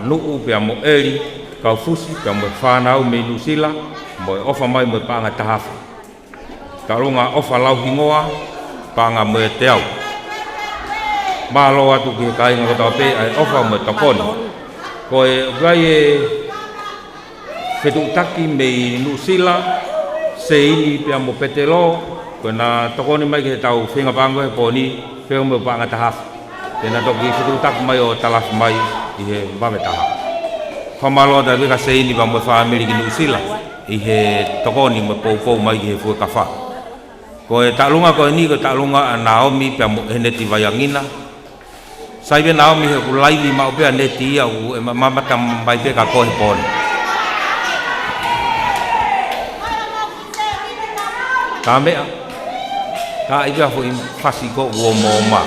nuu piamo eli kau fusi piamo fanau menusila mo ofa mai mo pangai tahafe talunga ofa lau hingoa panga mo teau malo atu ki kai nga tape ai ofa mo tokon ko vai fetu taki me nusila seini pia mo petelo ko na tokoni mai ke tau finga pango e poni feo mo panga tahaf tena toki fetu tak mai o talaf mai ihe ba meta fa malo da ka seini ba mo family ki nusila ihe tokoni mo po mai ke fu kafa ko talunga ko ni ko talunga Naomi pia mo heneti vayangina Saibe Naomi he kulai li mau pe neti ia u mama tam bai pe ka ko he pon. Kame ka iba fu fasi ko wo moma.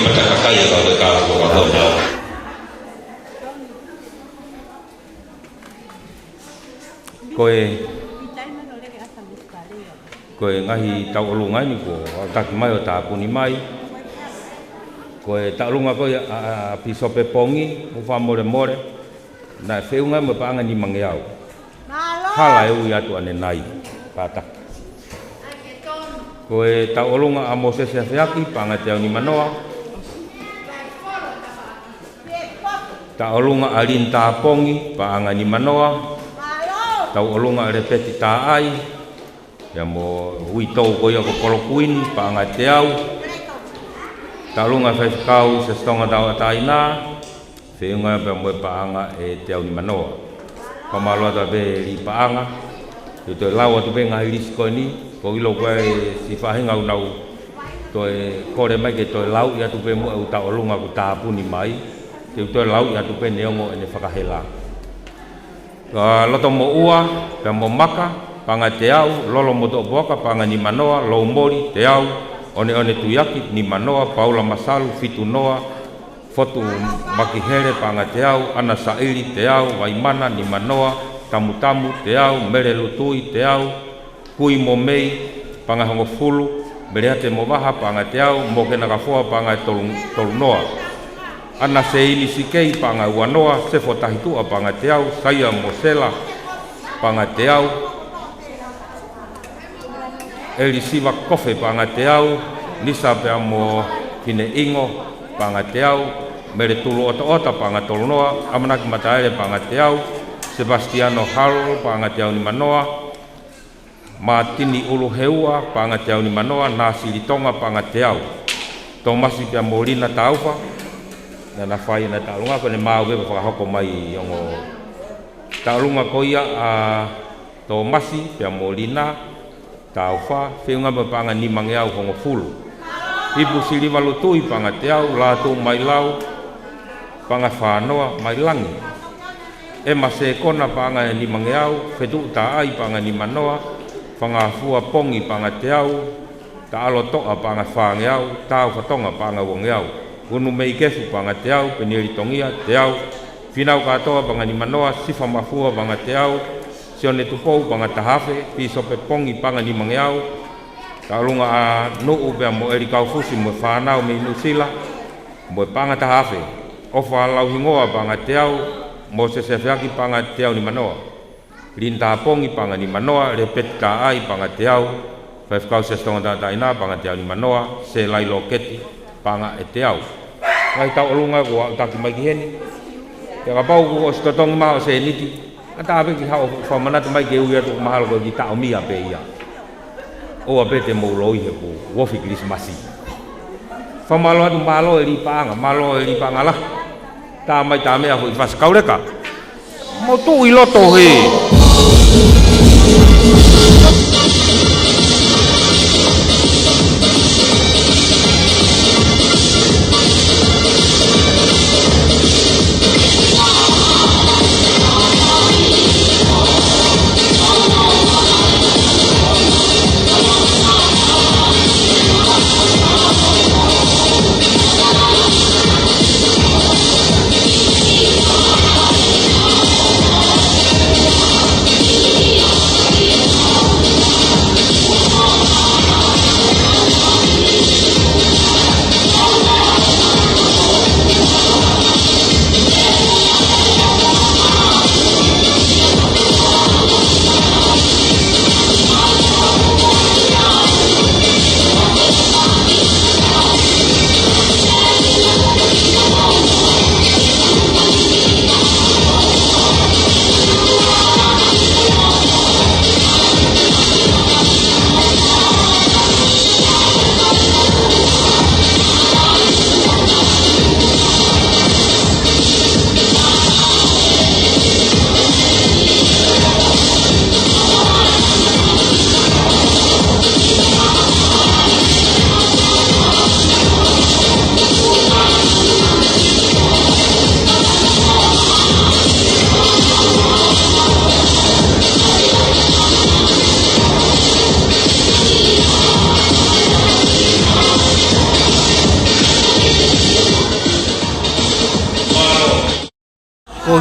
matakakai kau te ka ko ka hona koe ngahi tau olunga ni ko taki mai o tāpuni mai koe taulunga koe a pisope pongi o wha more more na whiunga mo paanga ni mangeau hala e ui atu ane nai pātaki koe taulunga a Moses e whiaki paanga te au ni manoa taulunga a rin tā pongi paanga ni manoa taulunga a repeti tā ai ya mo ui tau ko ia ko polokuini paanga te au talunga whaikau se stonga tau ataina whiunga pe mo paanga e te au ni manoa pamaloa ta be li paanga te lawa tu be ngai risko ni ko ilo ko si whahinga unau to e kore mai ke to lau ia tu be mo u taulunga ku tāpuni mai te to lau ia tu be neongo ene whakahela ka loto mo ua pe mo maka panga te au, lolo moto boka, panga ni manoa, lo mori, te au, one tuyaki, ni manoa, paula masalu, fitu noa, fotu makihere, panga te au, ana sairi, te au, waimana, ni manoa, tamu tamu, te au, mere lutui, te au, kui mo mei, panga hongo fulu, bereate mo waha, panga te au, moke nakafoa, panga tolu noa. Ana seili sikei, panga uanoa, sefo tahitua, panga te au, saya mosela, panga te au, Eli siwa kofe panga te au, nisa pe amo kine ingo panga te au, mere tulu ota panga tolunoa, amanaki mataere panga te au, Sebastiano Halo panga te au ni manoa, Martini Ulu Heua panga te au ni manoa, Nasi Litonga panga te au, Tomasi pe amo Lina Taufa, na whai na taulunga ko ne mau wepa whakahoko mai ongo taulunga ko ia a Tomasi pe amo Lina, taufa whiunga me panga ni mangeau hongo fulu ipu siliva lutui panga te au lātou mai lau panga whanoa mai langi e mase kona panga ni mangeau whetu ta ai panga ni manoa panga fua pongi panga te au ta alo toa panga whangeau tau whatonga panga wongeau unu mei kefu panga te au peniri tongia te au whinau katoa panga ni manoa sifa mafua panga te au sione tupou panga tahafe, pisope pongi panga ni mangeau, taulunga a nuu bea mo eri kaufusi mo whanau me inusila, mo panga tahafe, ofa lau hingoa panga te au, mo se sefeaki panga te au ni manoa, rinta pongi panga ni manoa, repeti ka ai panga te au, whaifkau se stonga tataina panga te au ni manoa, se lai loketi panga e te au. Ngai taulunga kua utaki mai kiheni, te kapau kua stotongi mao se niti, ata ape ki hao whamanatu mai ke uia tuku mahalo ko ki tao mia pe ia. O ape te mauloi he ko wofi Krismasi. Whamalo atu malo e li paanga la. Tā mai tā mea hui whaskau reka. Mo tu i loto he.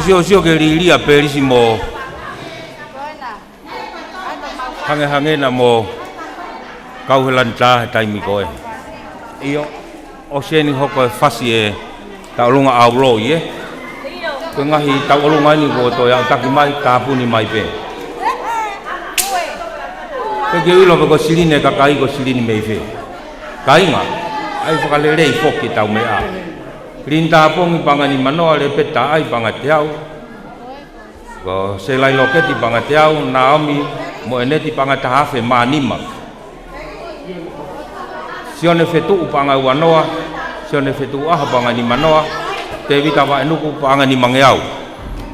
Osio ke lilia perisi mo hange na mo kauhelanta taimi koe. Iyo osieni hoko fasi e taulunga aulo ye. Ko ngahi taulunga ni ko to ya taki mai tapuni mai pe. Ko ge ulo ko siline ka kai ko siline mai fe. Kai nga ai whakalelei foki tau me a. Rinta pongi pangani manoa le peta ai pangatiau. Ko selai loketi pangatiau Naomi mo eneti pangatahafe manima. Sione fetu upanga wanoa, sione fetu aha pangani manoa, te vita wa enuku pangani mangeau.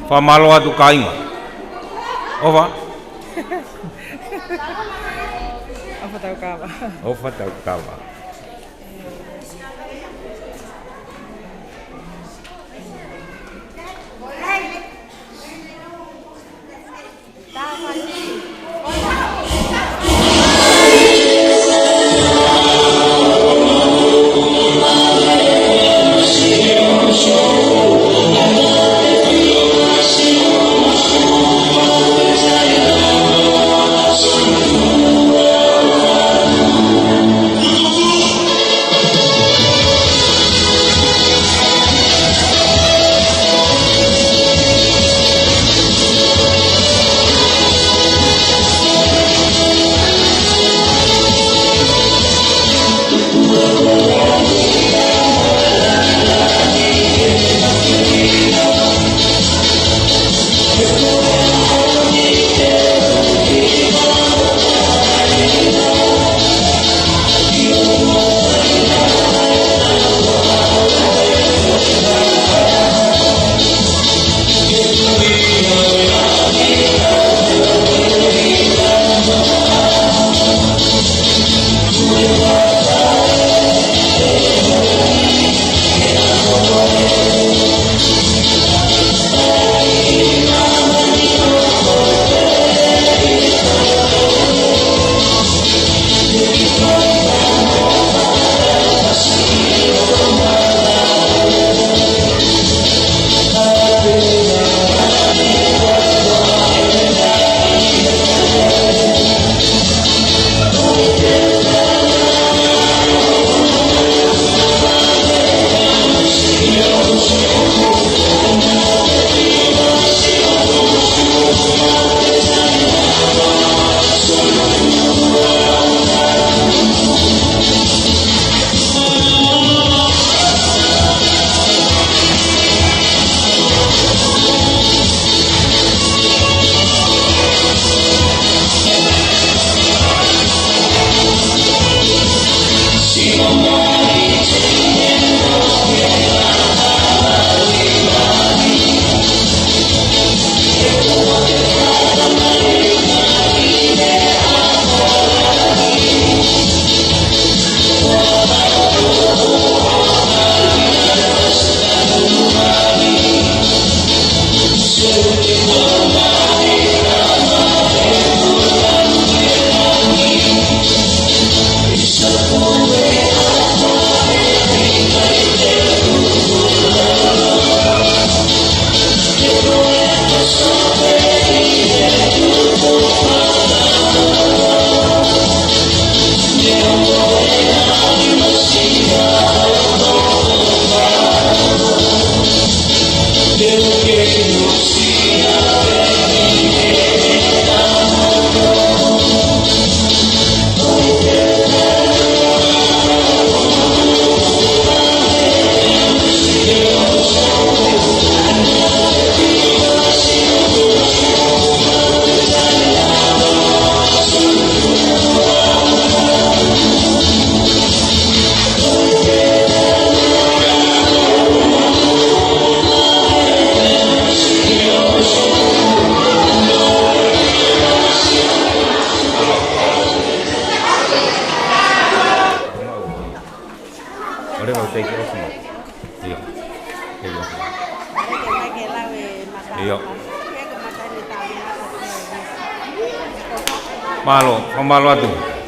Fa maloa tu kainga. Ova. Apa tahu kawa? Ova tahu kawa.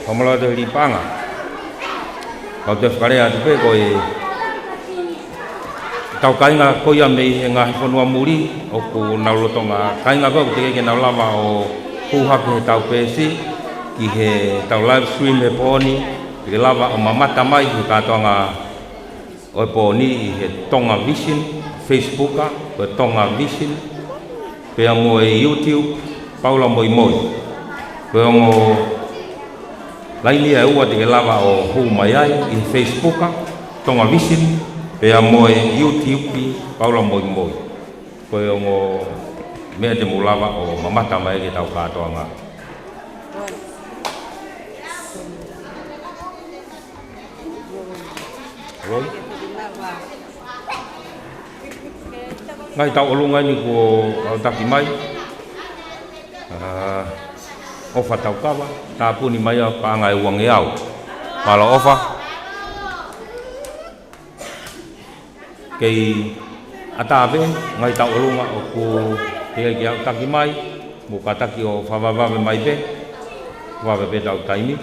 Pamalo atu lipanga. Kau tu sekali atu pe koi tau kainga koia mei he ngahi whanua muri o ku naulotonga kainga koe te keke nau lava o kuhaku he tau pēsi ki he tau live stream he pōni ke lava o mamata mai ki katoanga o pōni i he Tonga Vision Facebooka o Tonga Vision pea mo e YouTube Paula Moi Moi pea mo laini e ua te ke lava o hu mai ai i Facebooka Tonga Vision pea mo e YouTube Paula Moi Moi pea mo mea te mulava o mamata mai ke tau katoanga Roy ngai tau olunga ni ko au taki mai ofa tau kawa tapuni mai a panga e uang iau pala ofa kei atabe ngai tau olunga o ko ke au taki mai mo kataki o whawawave mai be wawe be tau taimi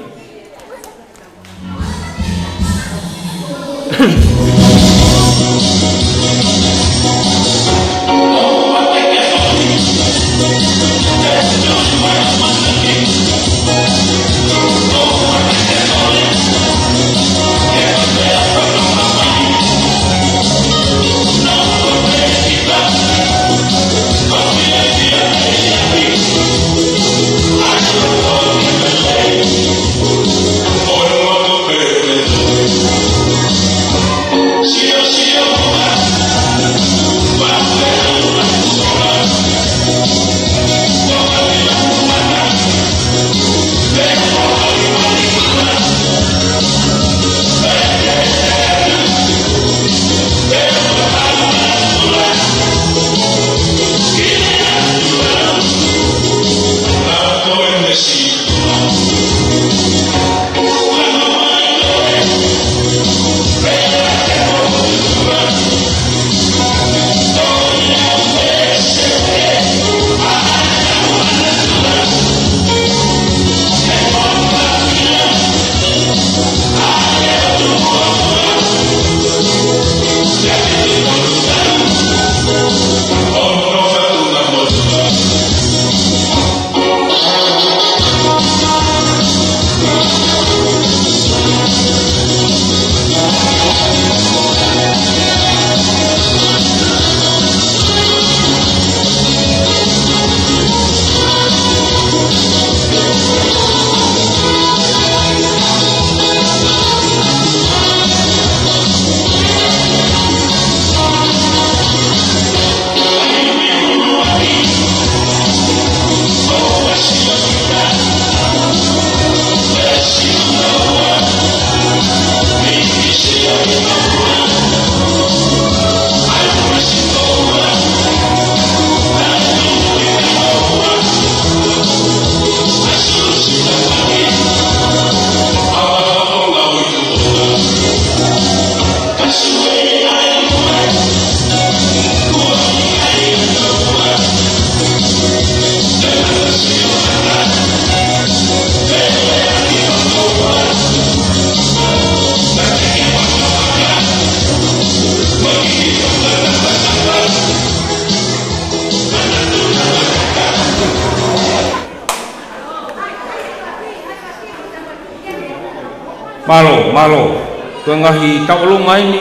Malo, ko ngahi tau olunga ini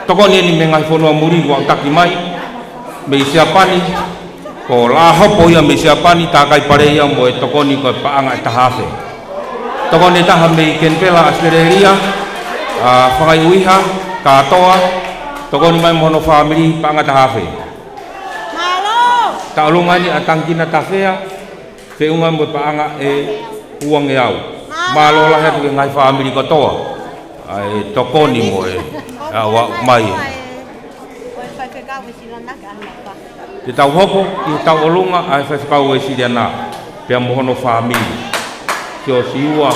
toko ni me ngahi whanua muri wa taki mai me siapani ko la hopo ia me siapani takai pare ia mo e toko ni ko paanga e tahafe toko ni taha me kenpela aslereria whangai uiha katoa toko ni mai mono family paanga tahafe tau olunga ini atangkina tafea fe unga mo paanga e uang e au malo lah tu ngai family ko toa ai tokoni mo e wa mai te tau hopo i tau olunga ai fa ka o si dana pe mohono family kio siwa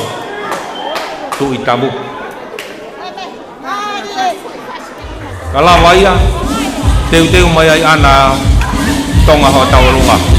tu itabu kala waya teu mai ai ana tonga ho tau olunga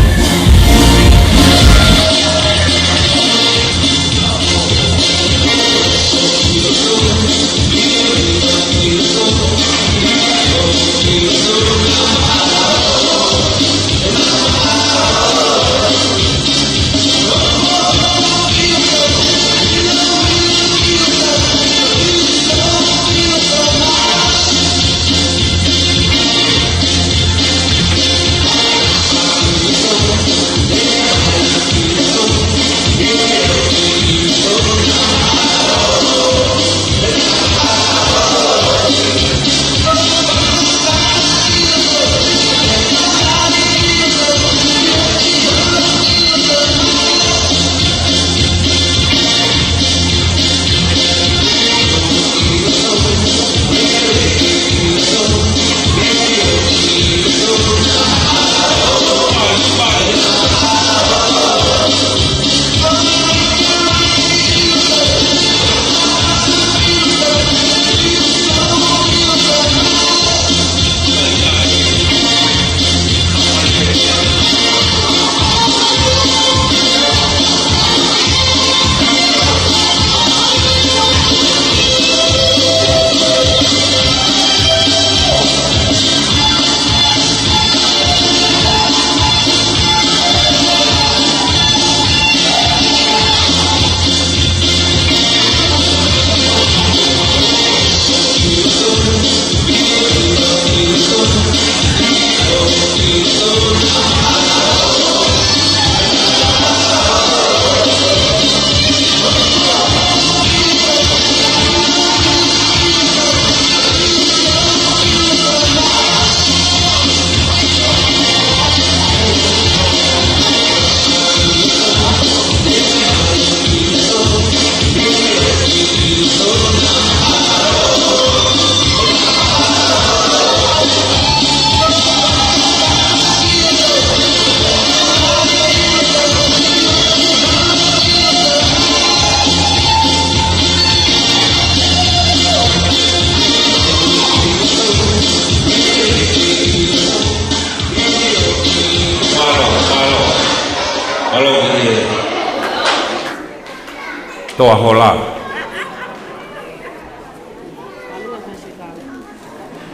toa hola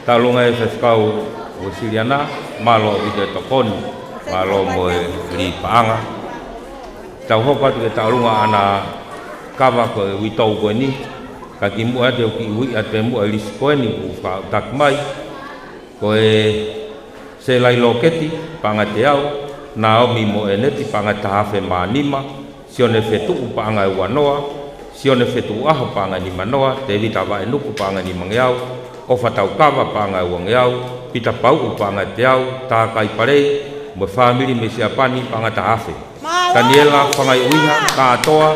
talunga e feskau o siliana malo i te tokoni malo mo e li paanga tau hoka te talunga ana kava ko e witou ko ni ka ki mua te o ki ui a te mua e lisi ko ni ku wha tak mai ko e se lai loketi panga te au na omi mo e neti panga te hafe manima sione fetu panga e wanoa sione fetu aho panga ni manoa te vita wa e nuku panga ni mangeau o fatau kava panga e wangeau pita pau panga te au ta kai parei mo family me sia pani panga te hafe Daniela panga i uiha ka atoa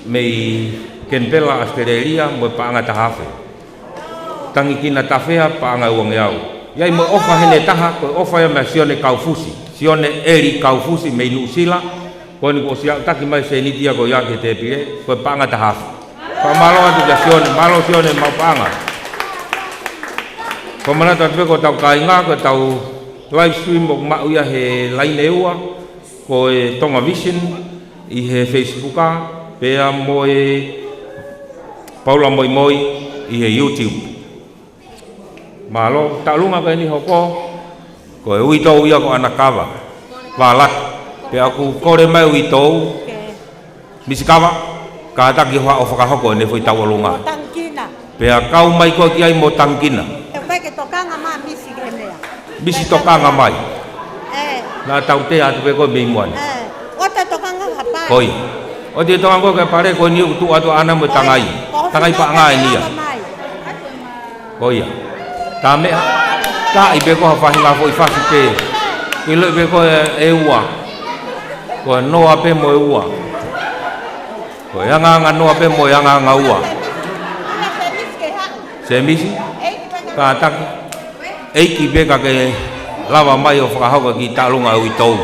mei kenpela Australia mo panga te hafe tangi kina tafea panga e wangeau Iai mo ofa hene taha, ko ofa ya mea sione kaufusi. Sione eri kaufusi mei Nusila. Ko ni ko siya taki mai se nitia ko yake te pire, ko panga tahafu. Ko malo atu ja sione, malo sione mau panga. Ko manata tuwe ko tau kainga, ko tau live stream mo mau ia he laine ua, ko e Tonga Vision, i he Facebooka, pea mo e Paula Moi Moi, i he YouTube. Malo talunga ka ni hoko ko e uitou ia ko anakava walat pe aku kore mai uitou misikawa ka ta ki ho ofaka hoko ne foi tawalunga Tangkina. pe kau mai ko ki ai mo tangkina E vai que tokanga ma misi gemea. bisi tokanga mai na tau te atu pe ko me muan Ota tokanga hapa. koi o te tokanga ko ke pare ko ni tu atu ana mo tangai pa ngai ni ya koi Tame ta ibe ko fa hinga fo ifa te ilo ibe ko e ua ko no ape mo e ua ko yanga nga no ape mo yanga nga ua semisi ka tak eiki be ka ke lava mai o fa hoka ki talunga u tou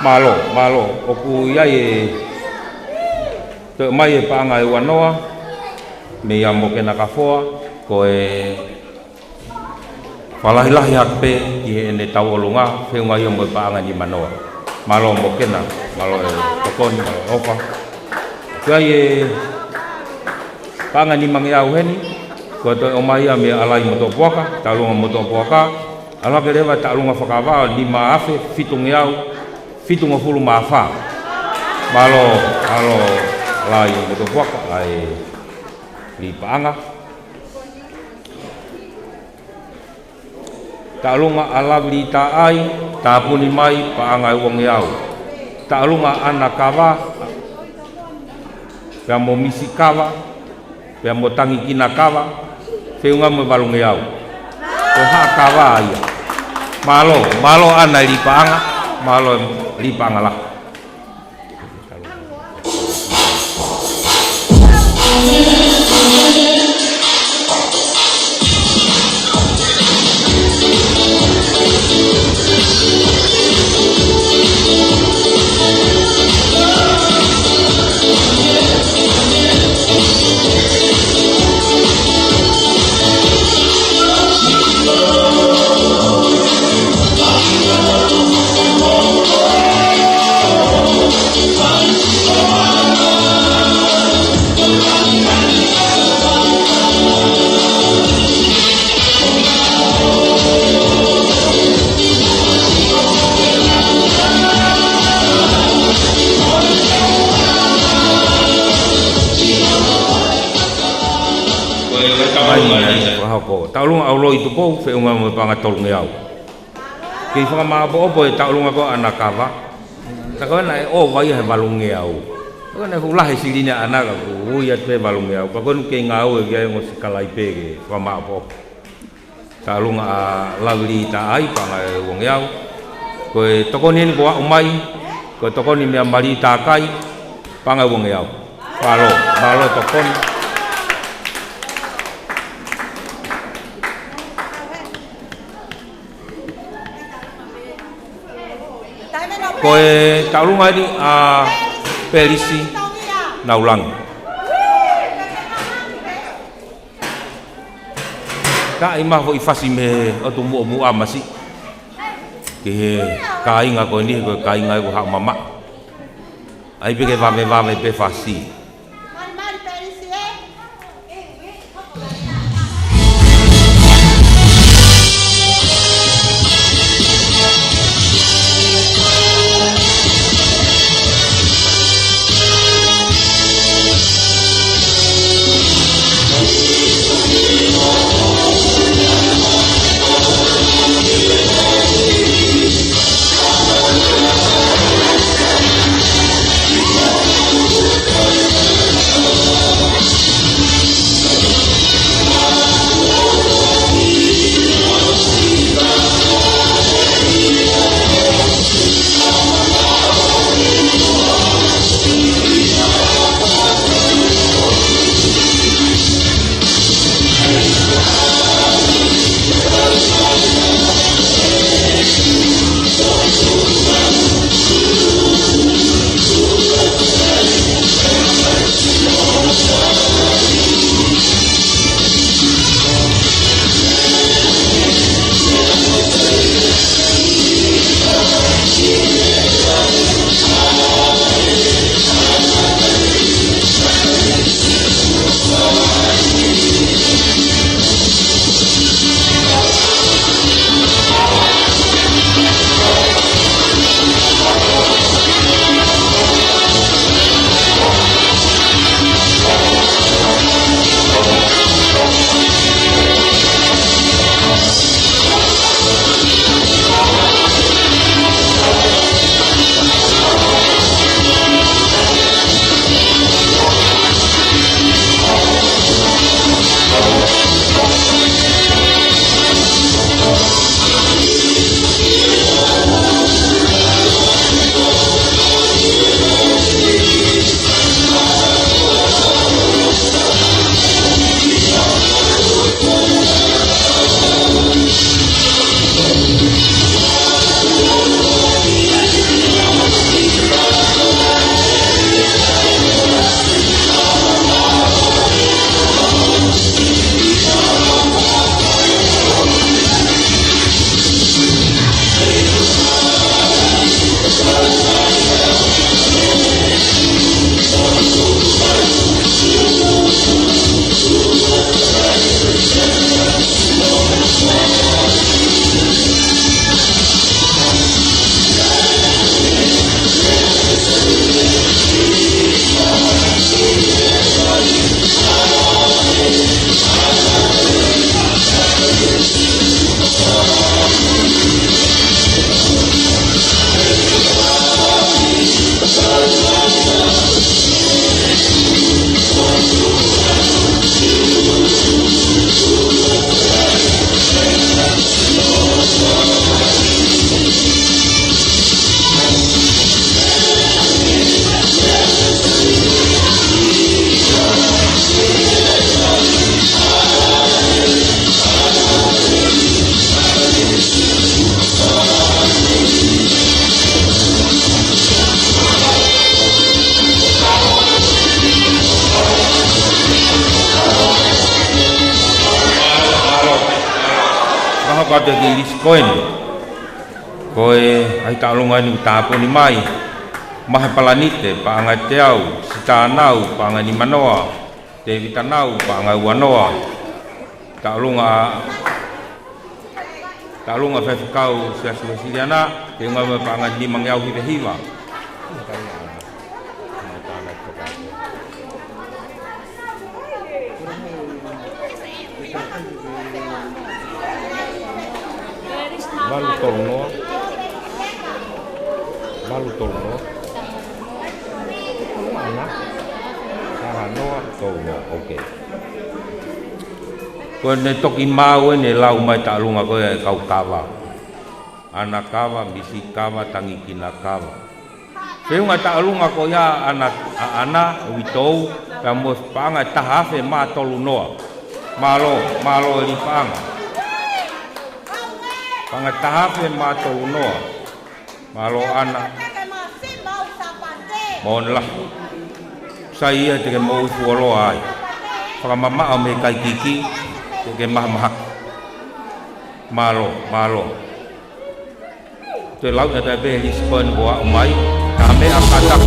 malo o ku ia te mai e paanga e wanoa me ia mo ke na kafoa ko e walahilahi hape i e ne tau olunga whiunga ia mo e paanga ni manoa malo mo ke na malo e tokoni malo ofa kia e paanga ni mangi au heni ko to o mai ia me alai mo to poaka talunga mo to poaka ala ke rewa talunga whakawao ni maafe fitungi au fitunga fulu maafa malo lai mo to poaka ai li paanga talunga alabli taai tapuni mai paanga wong yau talunga anakawa ya mo misikawa ya mo tangi kinakawa feunga mo balung yau ko hakawa ia malo ana li paanga malo li paanga la taulunga au loi tupo feunga mo panga tolunga au ki fanga ma bo e taulunga ko anakawa takona e o vai he balunga au takona hula he silina anaka ku ia te balunga au pakon ke ngau e ge mo sikalai pege fama bo taulunga lavli ta ai panga wong au ko tokoni ni bo umai ko tokoni me mari ta kai panga wong au malo tokoni ko e taulunga ni a perisi na ulang ka ima ho ifasi me o tu mu amasi ke ka inga ko ni ko ka inga ko ha mama ai pe ke va me pe fasi kate ki liskoen. Koe ai talunga ni tapo ni mai. Mahe palanite pa ngai teau, sitanau pa ngai ni manoa, te vitanau pa ngai wanoa. Talunga fefkau sia siliana, te ngai pa ngai ni mangyau hiwa. Malu tolno. Anak. Sarano tolno. Oke. Koe ne toki mau ne lau mai talunga koe kau kawa. Anak kawa, misi kawa, tangi kina kawa. Peunga talunga ko ya ana witou kamos panga tahafe ma tolunoa. Malo li panga. Panga tahafe ma tolunoa. Malo ana. Mon lah. Saya te mo fuolo ai. Para mama o me kai kiki te mahak. Malo. Te lau ada be Lisbon boa mai. Kami akatak.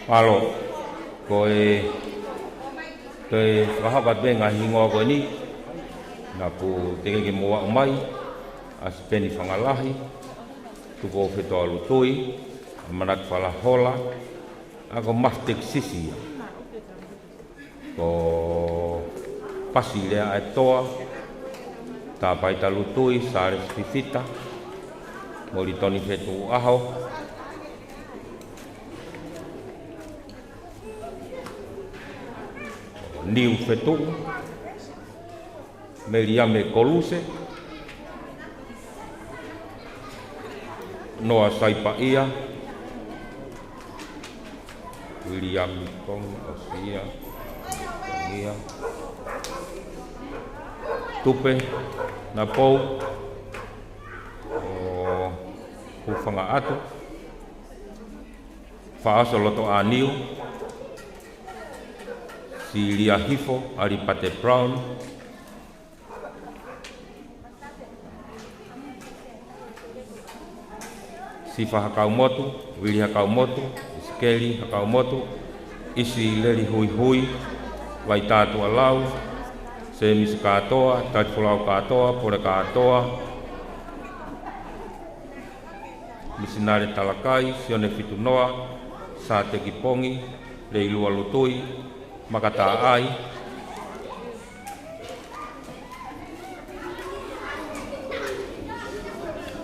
Malo koe te kahapat be ngahi ngoa koe ni na pu teke ke moa umai aspeni whangalahi tuko whetoa lutui manak whala hola ako mastek sisi ko pasi lea e toa ta paita lutui sares fifita mori toni whetu aho niu whetu Meriame Koluse, Noa Saipaia, William Kong Osia, Ia, Tupe, Napou, o Hufanga Atu, Faaso Loto Aniu, Silia Hifo, Aripate Brown, Sifa Hakaumotu, Willi Hakaumotu, Iskeli Hakaumotu, Isi Leri Hui Hui, Waitatu Alau, Semis Katoa, Tatfulau Katoa, Pore Katoa, Misinare Talakai, Sione Fitunoa, Sate Kipongi, Leilua Lutui, Makata Ai,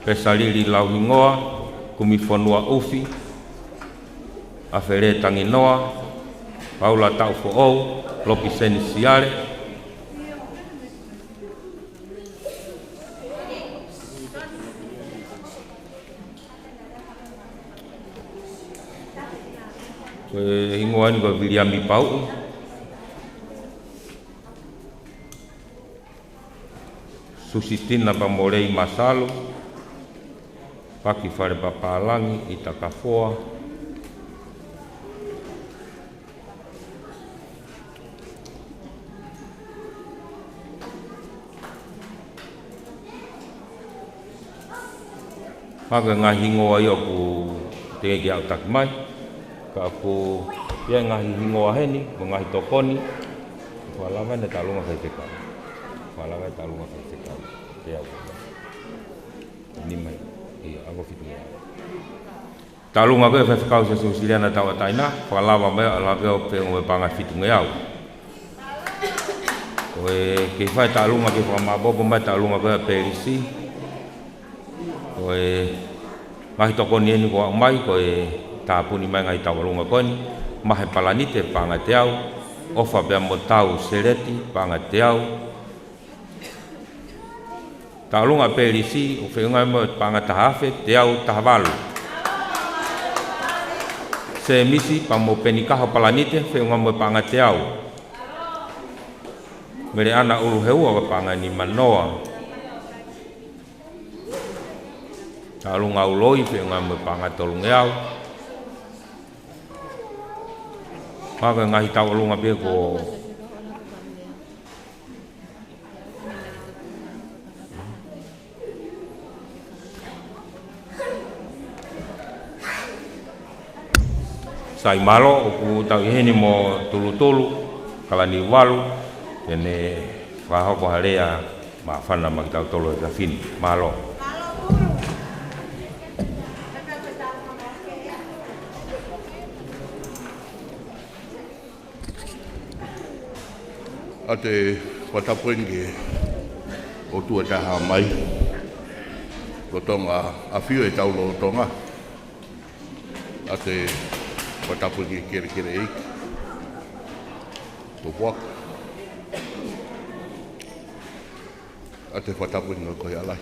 Pesalili Lauhingoa, Kumifonua Ufi, Afere Tanginoa, Paula Taufo'ou, Lopiseni Siare, Hingoa ni ko Viliami Pau, Susitina Pamorei Masalo, Paki Fare Papalangi, Itakafoa, Maka ngahi ngoa i aku tege ki au takimai, ka aku ia ngahi ngoa heni, ngahi tokoni, walawa ne talunga kai tekau, walawa talunga kai tekau, ia aku. Ini mai, ia aku fitu ya. Talunga kai fekau sesusiliana tawa taina, walawa mai alaga o pe o panga fitu ngeau. Oe ke fai talunga ke fama bobo mai talunga kai pelisi. Koe ngahi tokoni eni ko mai koe tapuni mai ngai tawalunga koni mahe palanite panga teau ofa bea motau sereti panga teau talunga pelisi o feunga mo panga tahafe teau tahavalu se misi pamo penikaha palanite feunga mo panga teau mere ana ulu heua panga ni manoa Talunga uloi pe nga me panga tolungeau. Maka ngahi tawalunga pe ko sai malo ku tau heni mo tulu-tulu kalani walu ene faho ko harea ma fana ma tau tolo da fin malo. Ate watapuengi o tua taha mai ko tonga a fio e taulo tonga ate watapuengi kere ik to wak ate watapuengi ko yalai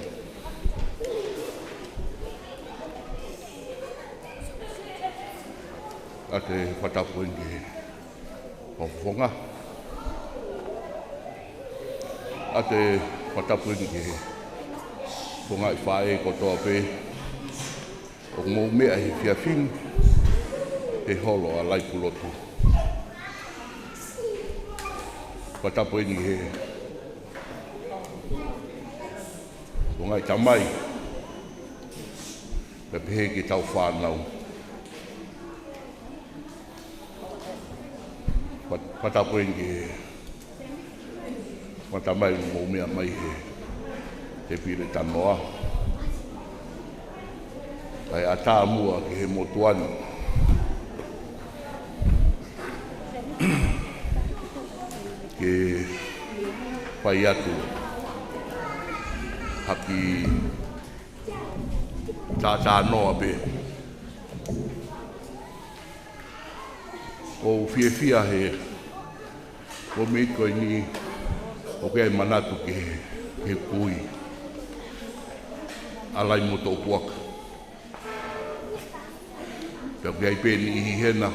ate watapuengi o fonga ate watapuengi ponga i whae ko toa pe o mou mea hi whiawhin he holo a laipulotu watapuengi he ponga i tamai pe pehe ki tau whanau watapuengi Mata mai mo mea mai he te pire tanoa. Ai ata mua ki he motuanu. Ke pai atu haki tā noa be. O fia he o me koi ni o ke ai manatu ke kui. Alai mo tō puaka. Pea ke ai pe ni ihi hena.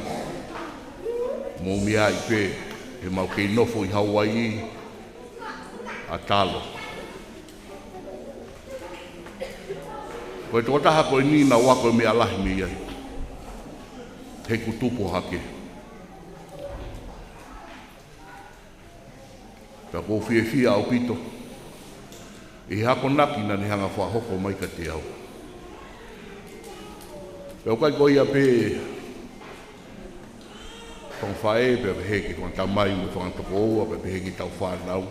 Mo mia i pe he mau kei nofo i Hawaii a talo. Koe tō taha koe ni na wako me alahi me iai. He kutupo hake. Pea ko fia au pito. I hako naki na ni hanga whahoko mai ka te au. Pea kai koe ia pe tong whae pe heke kong tamai me whangantoko oua pe heke tau whanau.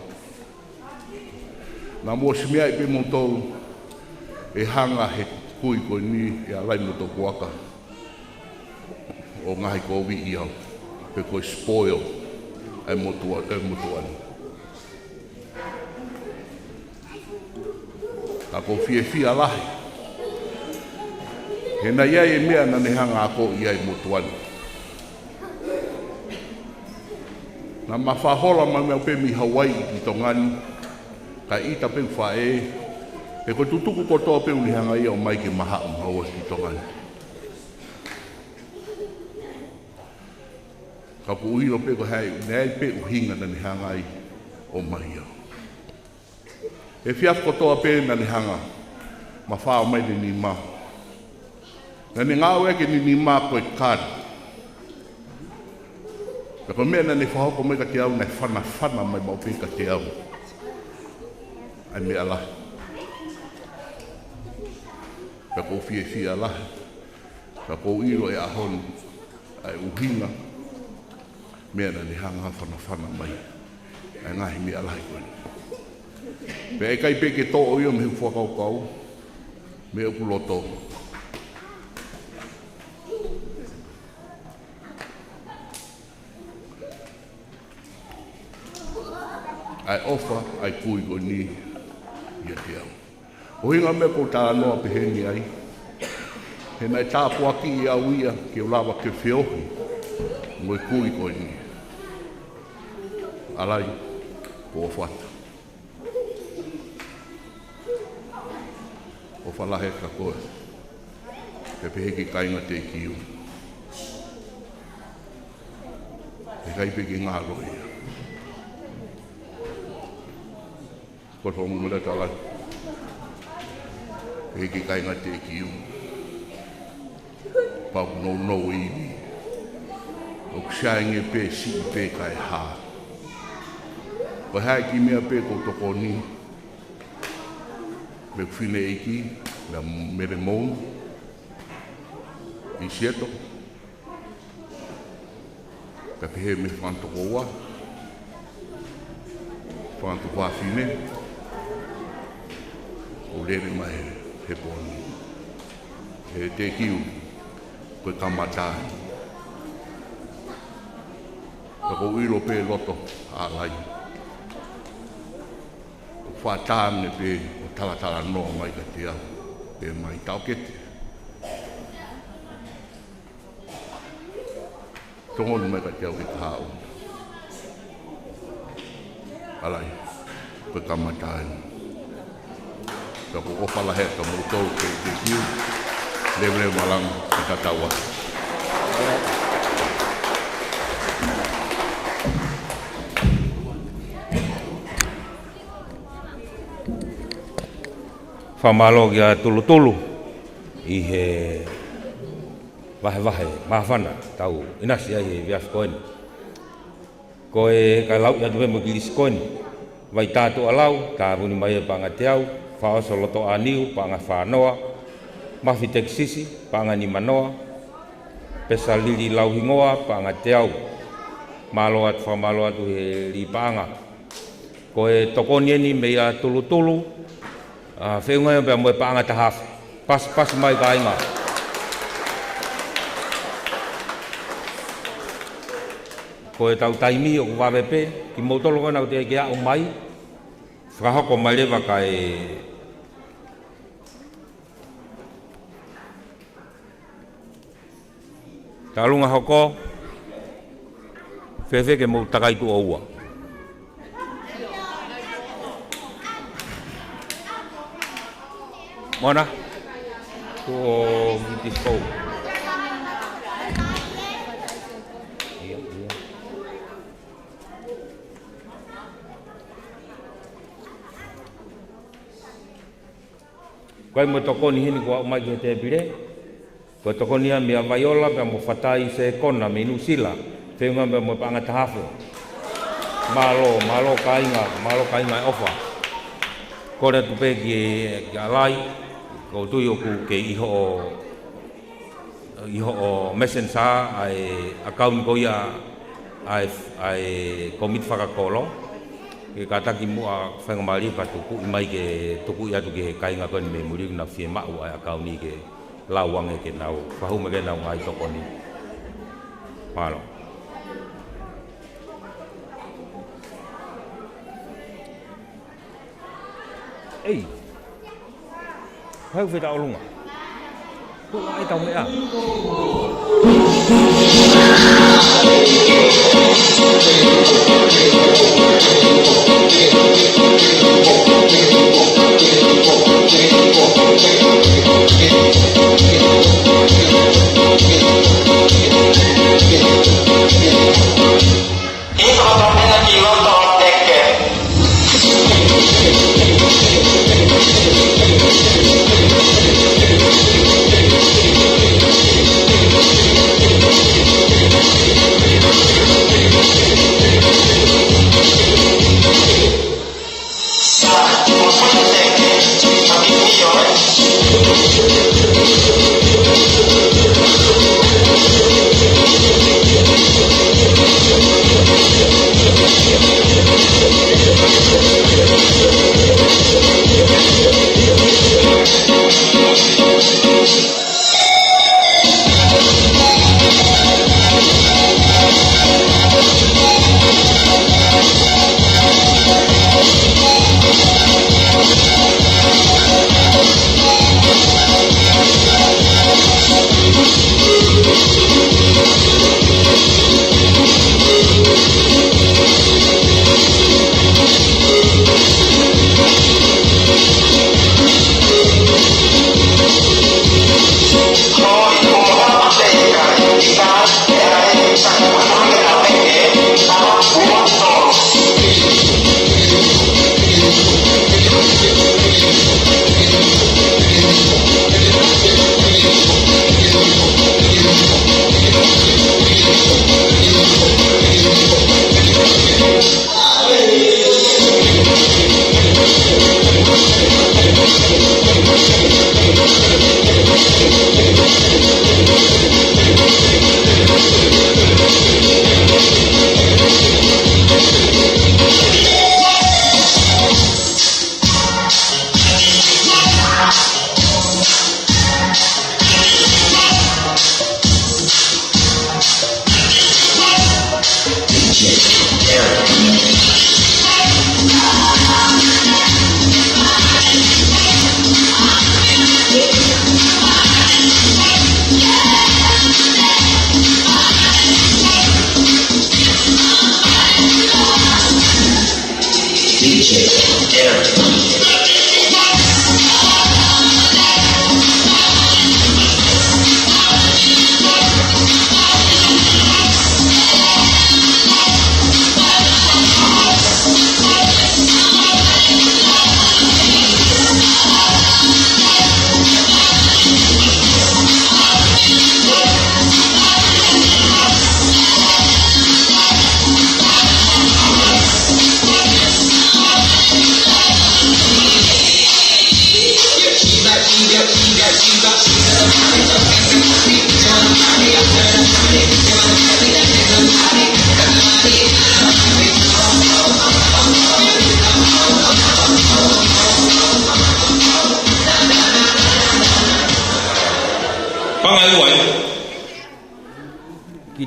Nā mua simea i pe montou e hanga he kui koe ni e alai mo tō kuaka. O ngahi ko vi i au pe koe spoil e motuani. A ko fia lahi. He na iai e mea na ne hanga ako iai motuani. Na mawhahola ma mea pe mi Hawaii ki tō ngani. Ka ita pe whae. E koe tutuku kotoa pe uni hanga ia o mai ke maha hawa ki tō ngani. Ka pu uiro pe ko hei, nei pe uhinga na ni hanga i o mai au. E fiaf kotoa pe na ni hanga, ma whao mai ni ma. Na ni ngā ue ke ni ma koe kāri. Ka koe mea na ni whahoko mai ka te au, nei whana mai mau pe ka te au. Ai mea lahi. Ka kou fia lahi. Ka kou iro e ahon, ai uhinga. Mea na ni hanga whana mai. Ai ngahi mea lahi koe. Pea e kai pe ke tō o ia me hu whakau me upu loto. Ai ofa, ai kui ko ni ia te au. O hinga me ko tā noa peheni ai. He nai tā puaki i au ia ke ulawa ke whiohi. Ngoi kui ko ni. Alai, ko whata. O whalahe ka koe. Pe peheki kainga te kiu. E kai peki ngā roi. Ko tō mumura tālai. Peheki kainga te kiu. Pau no iwi. O kshainge pe si pe kai haa. Ko hai ki mea pe ko toko ni. Me whine iki, me mere mou. I sieto. Ka pehe me whantoko ua. Whantoko a whine. O lere mai he pōni. He te kiu, koe kamatāi. Ka ko uiro pe loto a lai. Whātāne pe o talatala noa mai ka te au. Pe mai tau kete. Tongonu mai ka te au e kāu. Alai, pe kamatāi. Ka ko ofala he ka moutou ke te kiu. Lebre malang ki tatawa. Whamalo kia tulu i he wahe mahawhana tau inasi ai he viaf koeni. Koe kai lau ia tuwe mo kilis koeni. Vai tātu alau, tā puni mai e panga te au, whaoso loto aniu, panga whanoa, mafi teksisi, panga ni manoa, pesa lili lau hingoa, panga te au, malo atu whamalo atu he li panga. Koe tokoni eni mea tulu, whengai pia moe panga ta hafi, pas mai ka inga. Koe tau taimi o kuwawepe, ki mautolo kona o te kia o mai, whakahoko mai lewa ka e Talunga hoko, whewheke mo takaitu o ua. Mana? Tu disco. Iya. Kau mau tokoni hini kau mai ke te bire. Kau tokoni a mea vaiola pe mo fatai se kona me nusila. Tenga me mo panga tahafu. Malo kainga ofa. Kau dah tu pergi alai. Kau tu yo ku ke iho messenger ai account ko ya ai komit whakakolo ke kata ki mua whangamari pa tuku mai ke tuku ya tu ke kainga ko ni me muri na fie mau ai account ni ke lawang ke nau fahu me ke nau ngai to koni malo ei hau fe ta olunga ko ai tau me a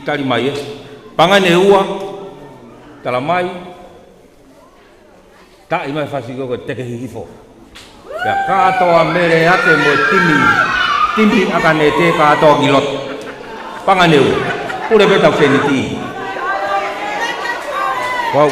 Tali mai pangane ua tala mai ta i mai fasi go te ke hifo ya ka to mere ate mo timi akane te ka to gilot pangane ua pure beta feniti wow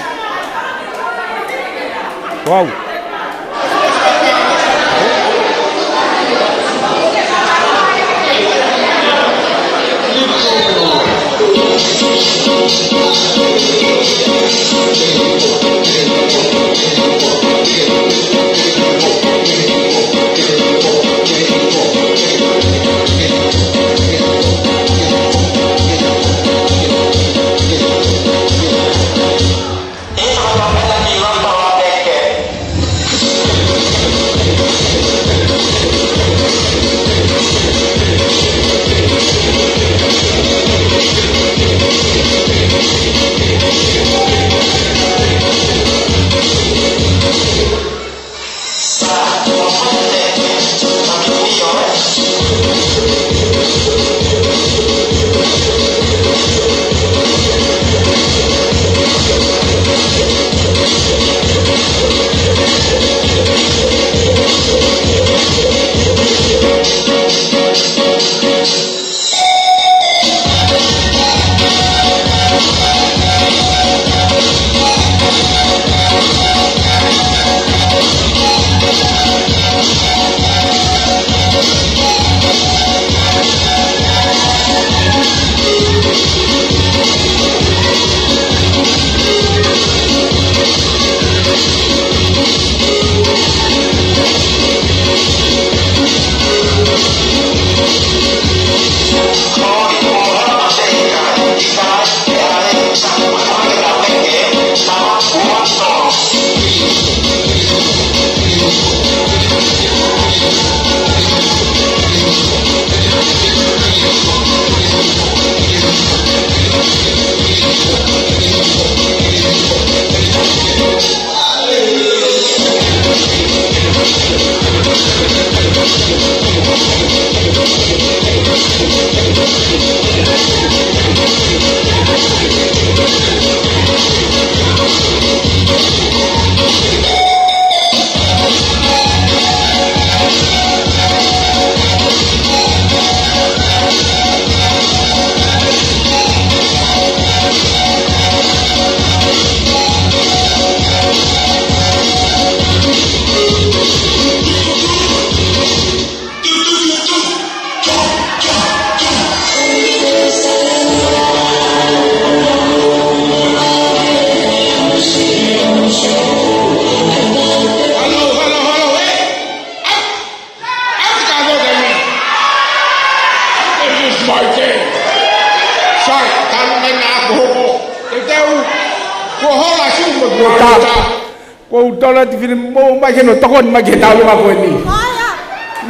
Ko utola ti fini mo ma ke no tokon ma ke talu ma ko ni.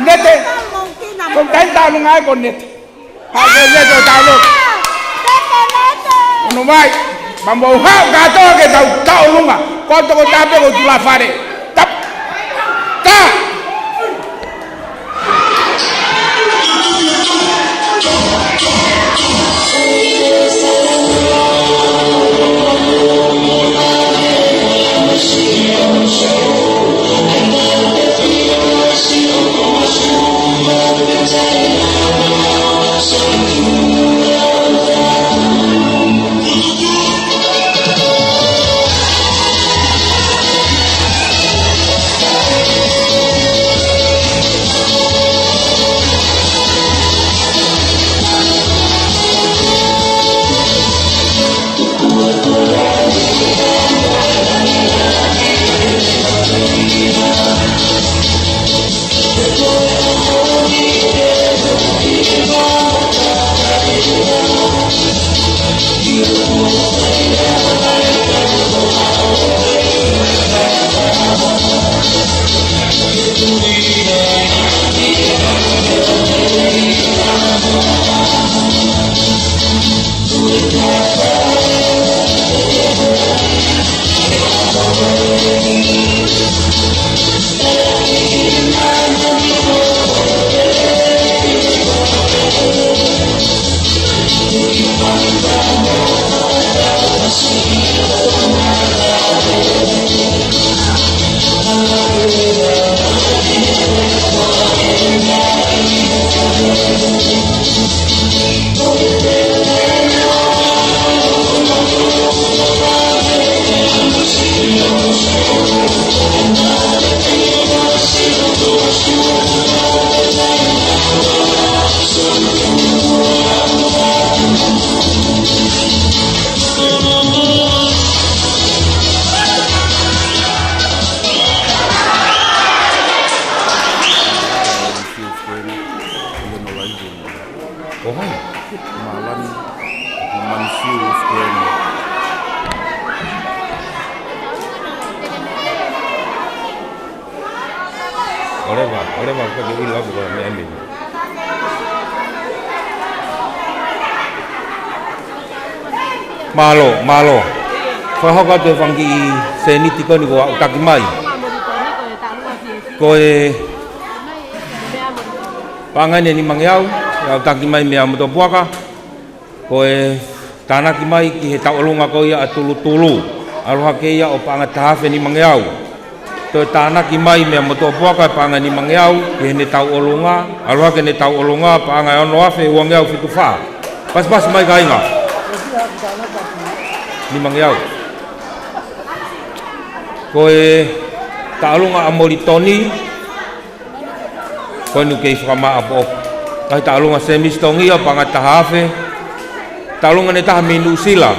Nete. Ko dai talu ngai ko net. Ha ke net talu. No mai. Bambo ha ga to ke tau lunga. Ko to ko tape ko tula fare. Tap. Ta. Ora mau ke ilo ko me emi. Malo. Fahoka te fangi seniti ko ni ko takimai. Ko pangane ni mangyau, ya takimai me amoto puaka. Ko tanaki mai ki he taolunga ko ia atulu-tulu. Aloha ke ia o panga tahafe ni mangyau. To tanaki mai me amoto puaka panga ni mangyau ki he ne taolunga. Aloha ke ne taolunga panga ono afe uangyau fitufa. Pas mai kainga. Ni mangyau. Koe taolunga amori toni. Koe nu kei whakama apo. Kai taolunga semistongia panga tahafe. Taolunga ne taha minu sila.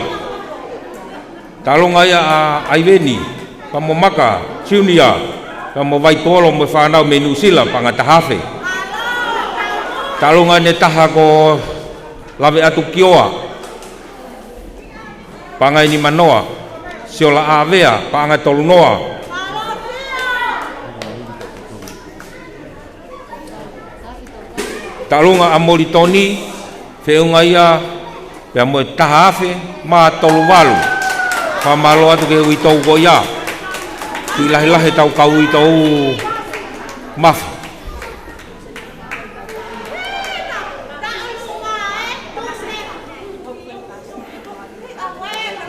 Taolunga ia aiveni. Kamo maka, siunia. Kamo vaitolo mo whanau minu sila panga tahafe. Taolunga ne taha ko lawe atu kioa. Pangai ni manoa. Siola avea, panga tolunoa. Taolunga amori toni. Whiunga ia. Pea moe tahafe, maa tolu walu. Whamalo atu ke hui tau ko ia. Ki lahi tau kau i tau mafu.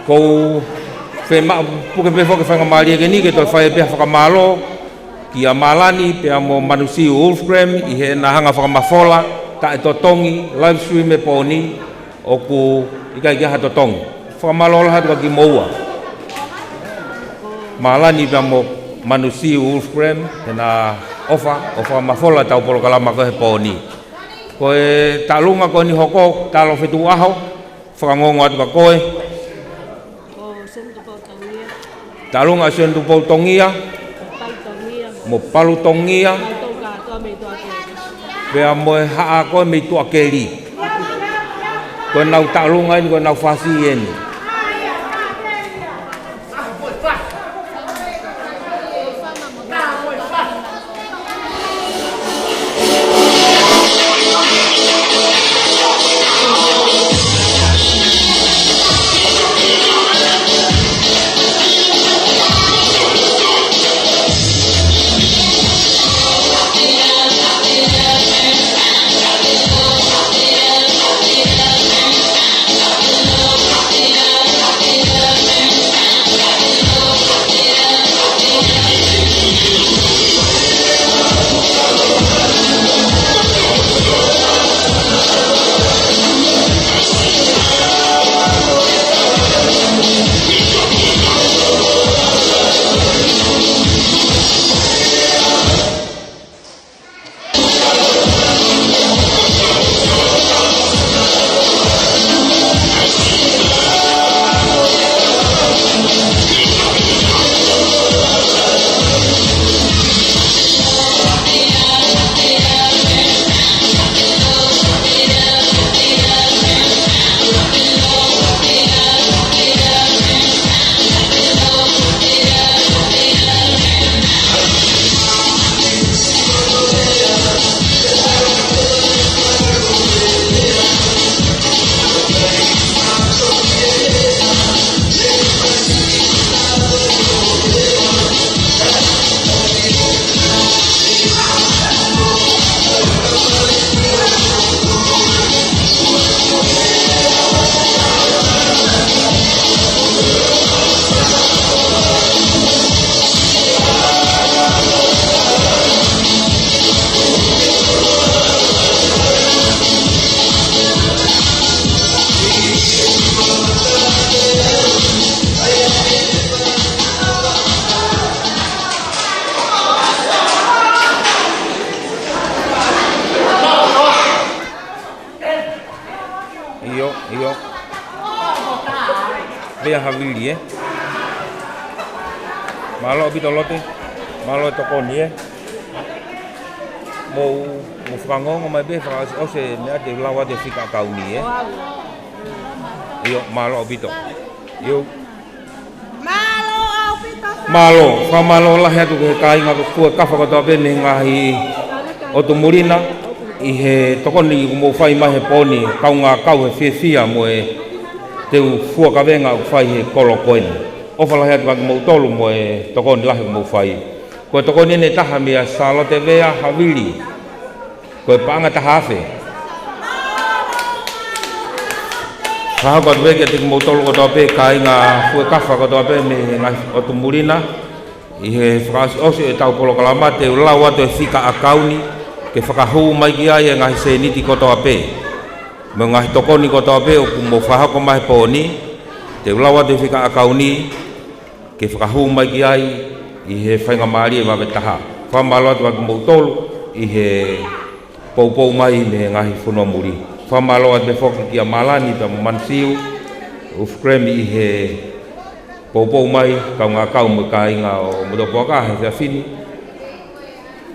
Kou whema puke pefo ke whangamari ke ni ke toi whae pia whakamalo. Ki a malani pea mo manusi Wolfgram i he na hanga whakamafola. Ta e totongi, live stream e poni. Oku ikai ke hatotongi. Whakamalo la hatu ka ki moua. Malani pia mo manusi Wolfgram he na ofa o whakamafola tau polo kalama ko he poni. Ko e talunga ko ni hoko talo whetu aho. Whakangongo atu ka koe. Talunga sendu pau tongia. Mo palu tongia. Pea moe haa koe mei tua keri. Koe nau talunga ini koe nau fasi ini. Iyo. Vea havili Malo bitolote. Malo tokoni Mo frango mai be fra o se ne de lawa de fika kauni Iyo malo bito. Yo Malo, fa malo la hatu ke kai nga ku ka fa ko to be ni ngahi o tu murina i he tokoni i mo fai mai he poni kaunga kau he fia mo e teu fua kawenga o fai he kolo koini o fala he atu mo tolu mo e tokoni lahi mo fai ko tokoni ne taha mea salote vea havili ko panga tahafe Hahakot weke tik mo tolu ko tope kai nga fue kafa ko tope me nga o tu murina i he frasi osi e tau polo kalamate u lau atu e fika akauni ke whakahu mai ki ai e ngahi se niti ko tope me ngahi tokoni ko tope o kumo whahako mai poni te u lau atu e fika akauni ke whakahu mai ki ai i he whainga maari e mawe taha whamalo atu aki mo tolu i he poupou mai me ngahi whunua muri whamalo atu e whoki ki a malani ta mansiu u whremi i he poupou mai kau ngā kau mo ka inga o motopoaka he whiawhini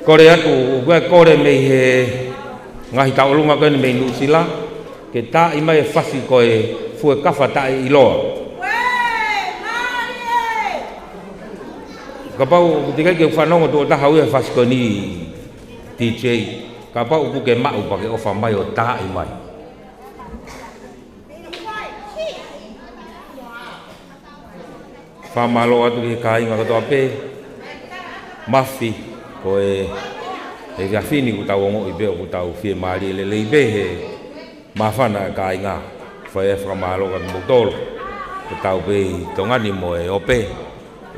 kore atu ue kore mei he ngahi taolunga koe ni mei nusila ke tā i mai e whasi koe fue kafa tā i loa ka pau tikai ke whanongo tō taha ue whasi koe ni DJ ka pau upu ke mau pa ke ofa mai o tā i mai Whamalo atu ki ka inga katoa pē mafi ko e whiawhini ku tau ongo i beo ku tau whie maari le le i be he mawhana ka inga whae whamalo ka mutolo ku tau pē tongani mo e ope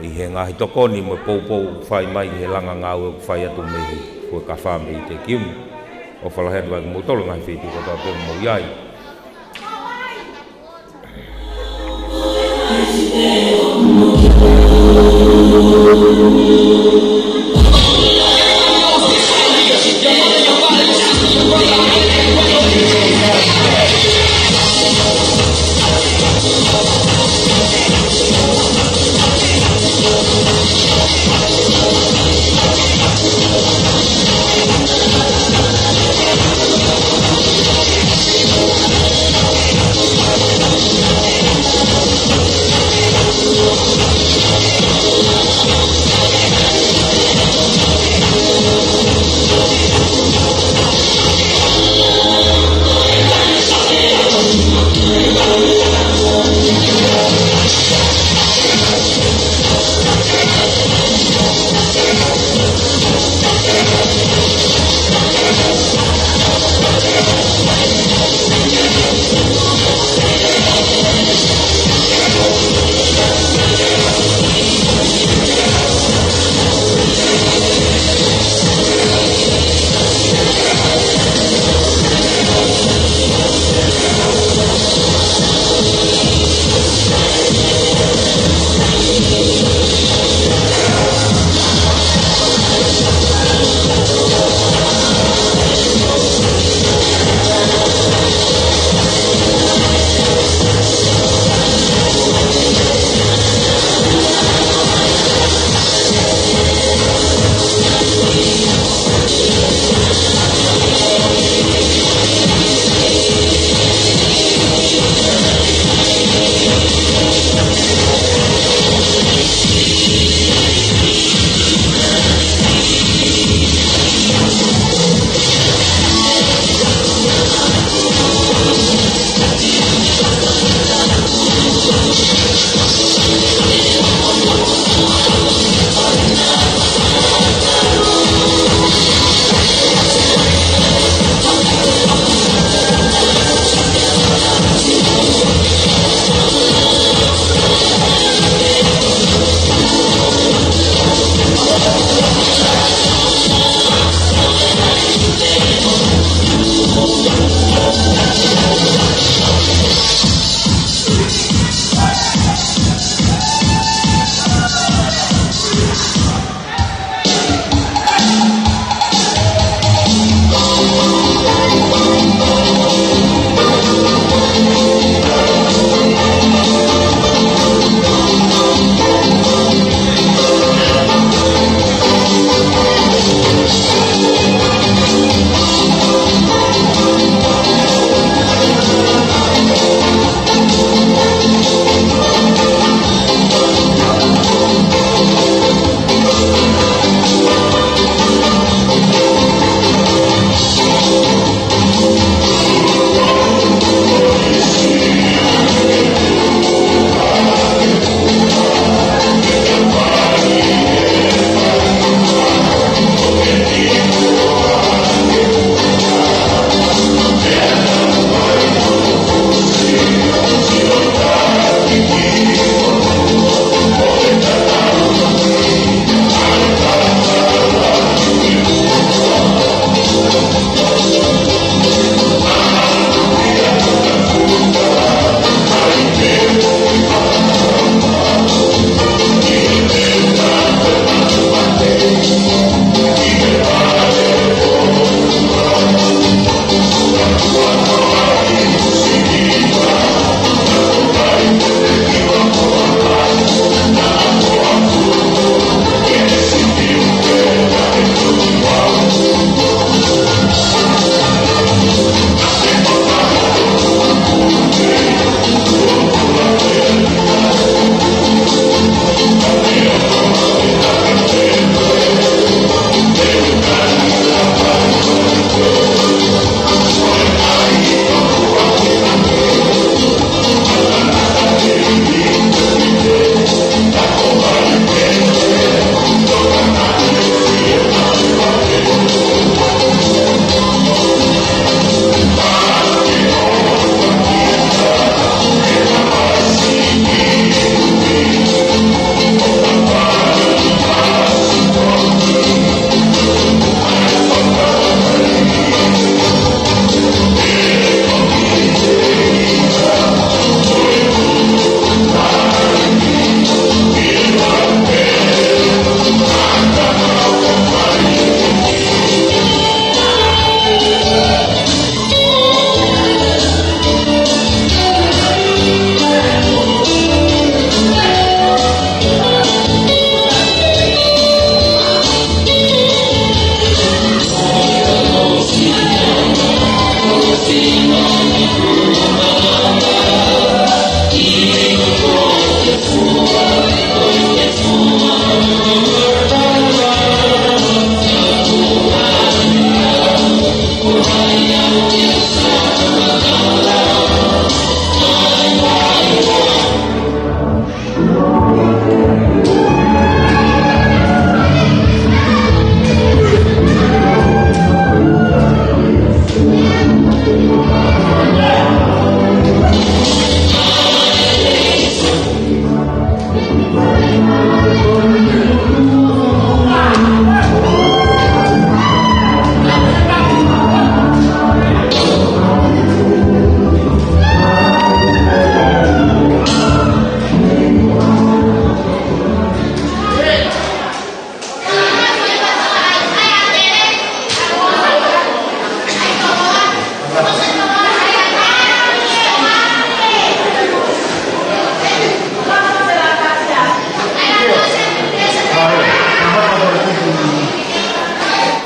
i he ngahi tokoni mo e poupou whai mai he langa ngau e ku whai atu mehi ku e ka whame i te kiumu o whalahetu ka mutolo ngahi whiti katoa pē mo iai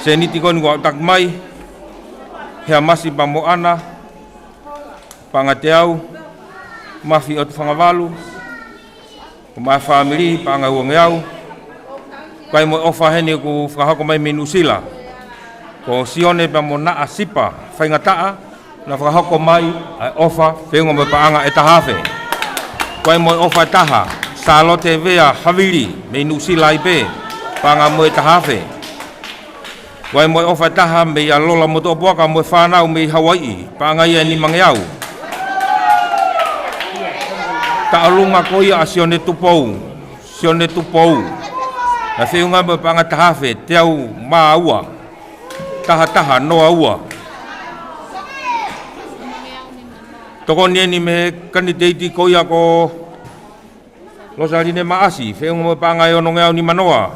seniti kon gua tak mai hea masi pamo ana pangateau mafi ot fangavalu ma family panga wongeau kai mo ofa hene ku fahako mai minusila ko sione pamo na asipa faingataa na fahako mai ofa pengo me paanga etahafe kai mo ofa taha salote vea havili minusila ipe panga mo etahafe kai mo ofa taha me alola mo to boka mo fanau me Hawaii panga ia ni mangiau Ta'alunga ko ia sione tupou na feunga ba panga tahafe teu maua taha noa ua toko ni me kandidati ko ia ko losari ne maasi feunga ba panga yo nongau ni manoa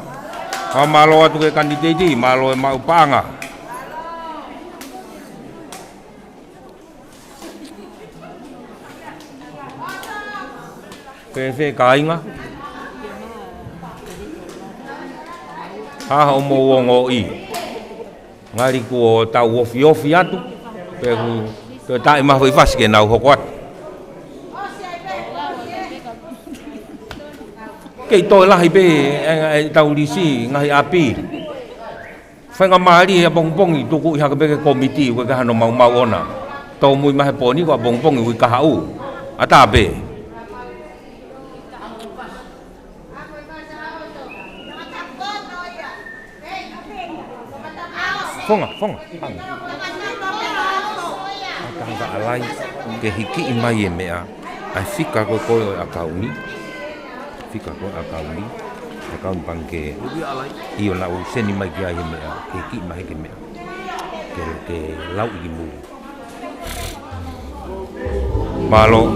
ka malo atu ke kandidati malo mau panga Kefe kainga ha mo wongo i ngari ko tau ofi atu pe ku tai ma foi fas ke nau hokot ke to la hi pe tau lisi ngai api fanga mari ya bongbong i tuku ha ke be komiti ko ka no mau ona to mui ma poni ko bongbong i ka hau ata be Fonga. Tanga alai ke hiki mai e mea. Ai fika ko akauni. Akaun bangke. Io na useni mai kia e mea. Ke hiki mai ke mea. Ke lau i mu. Malo.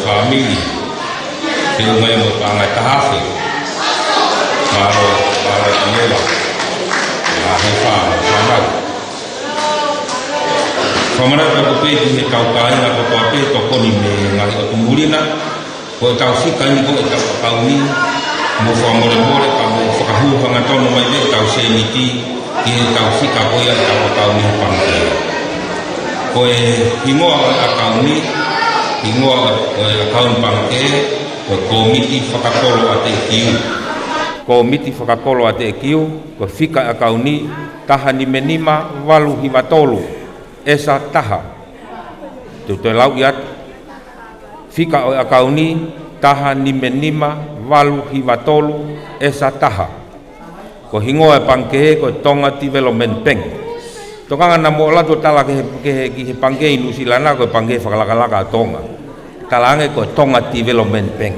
family ke mai mo pangai tahafe maro niela la hefa sama ko whamara ka ko pe he tau kai na ko to pe to ko ni me ngai o tu mulina ko tau fika ni ko tau kau ni mo whamore more ka mo whakahu hanga tono mai me tau se ni ti ki tau fika ko ia tau kau ni pangke ko e hingoa a kau ni hingoa a kau pangke ko komiti whakakolo ate kiu komiti whakakolo ate kiu ko fika a kau ni taha ni menima walu himatolu esa taha tu te lau iat fika o akau ni taha ni menima walu himatolu esa taha ko hingoa pangkehe ko tonga development bank tokanga na mo la to tala ke pangke inu silana ko pangke whakalaka tonga talange ko tonga development bank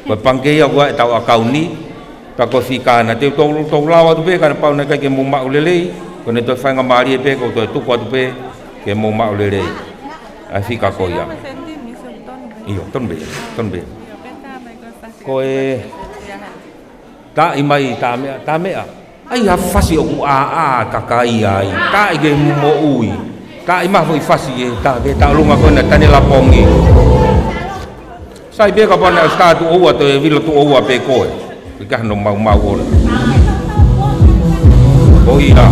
ko pangke ya ko tau akau ni pa ko fika na te to lawa tu pe kan pa na ke mo ma ulele ko ne to fanga mari pe ko to tu ko tu pe ke mo ma ulele a fika ko ya iyo ton be ko e ta imai ta me a ai ha fasi o a kakai ai ta ge mo ui ta ima foi fasi e ta ke ta lunga ko na tani la pongi sai be ka pa na sta tu o to e vilo tu o pe ko Ika no mau on. Oh iya.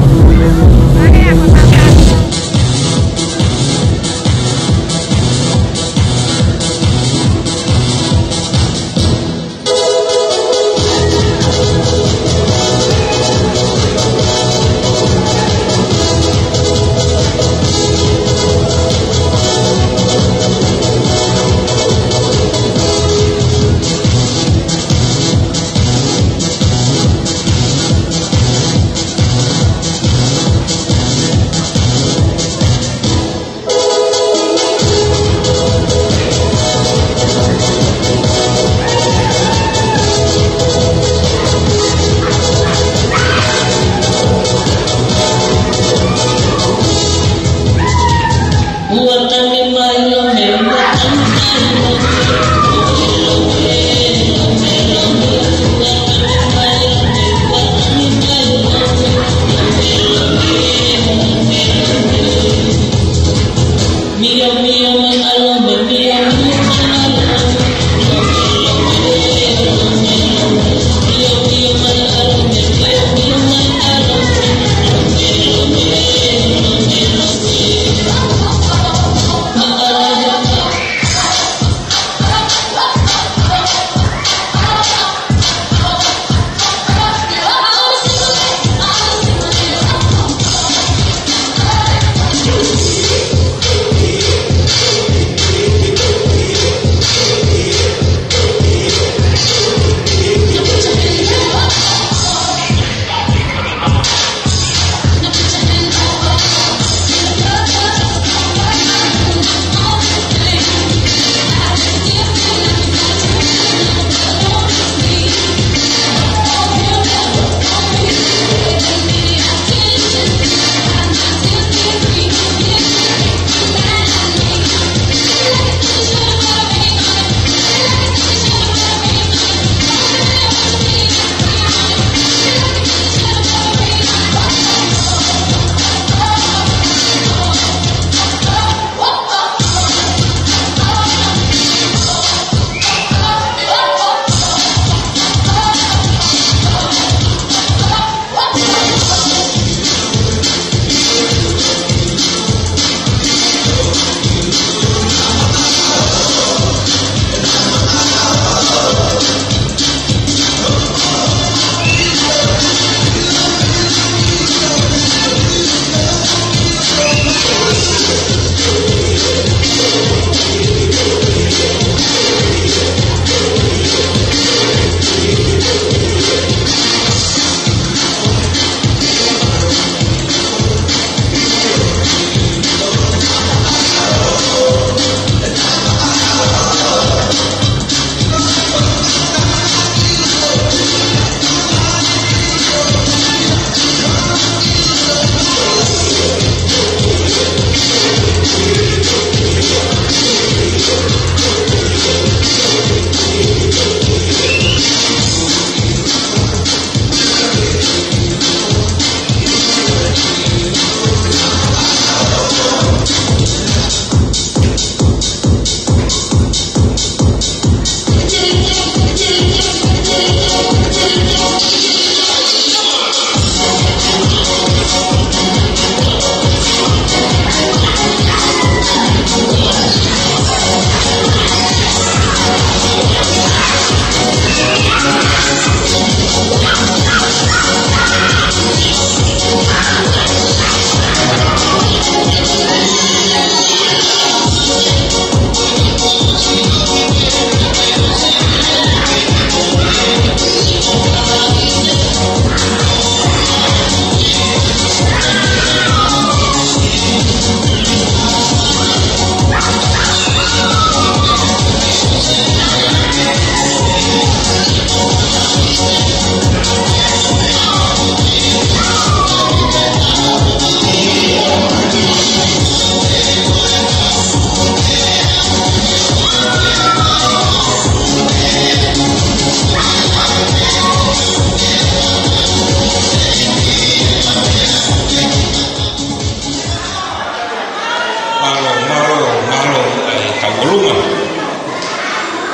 ulunga.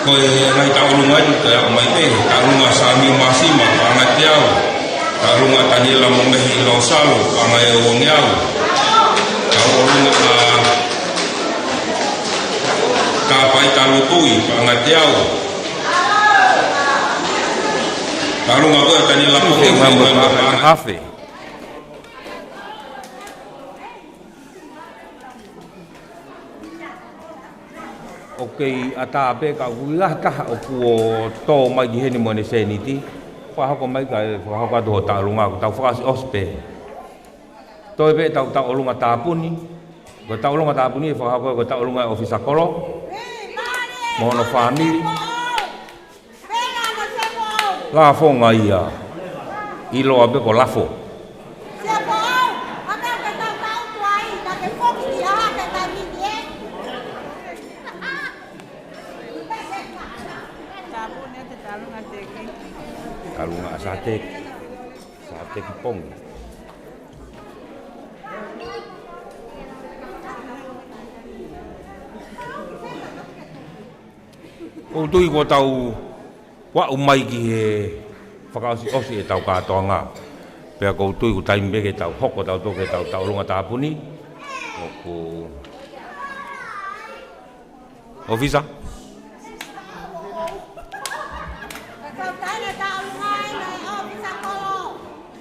Koe ngai taulunga i te au mai te, taulunga sami masima, panga te au. Taulunga tanila momehi lo salo, panga e o ngeau. Taulunga ka pai talutui, panga te au. Taulunga koe tanila momehi lo salo. Okay, ata pe ka ulah ka o puo to mai gi heni mo ne seniti. Fa ha ko mai ka fa ha do ta lunga ko ta fa ospe. To be ta ta lunga ta puni. Ko ta lunga ta puni fa ha ko ta lunga ofisa kolo. Mo no family. La fo ngai ilo abe ko lafo. Kalunga sate kipong. O tui ko tau wa umai ki he whakaosi e tau katoanga. Pea ko tui ko taimbe ke tau hoko tau toke tau lunga tāpuni. O ko ofisa.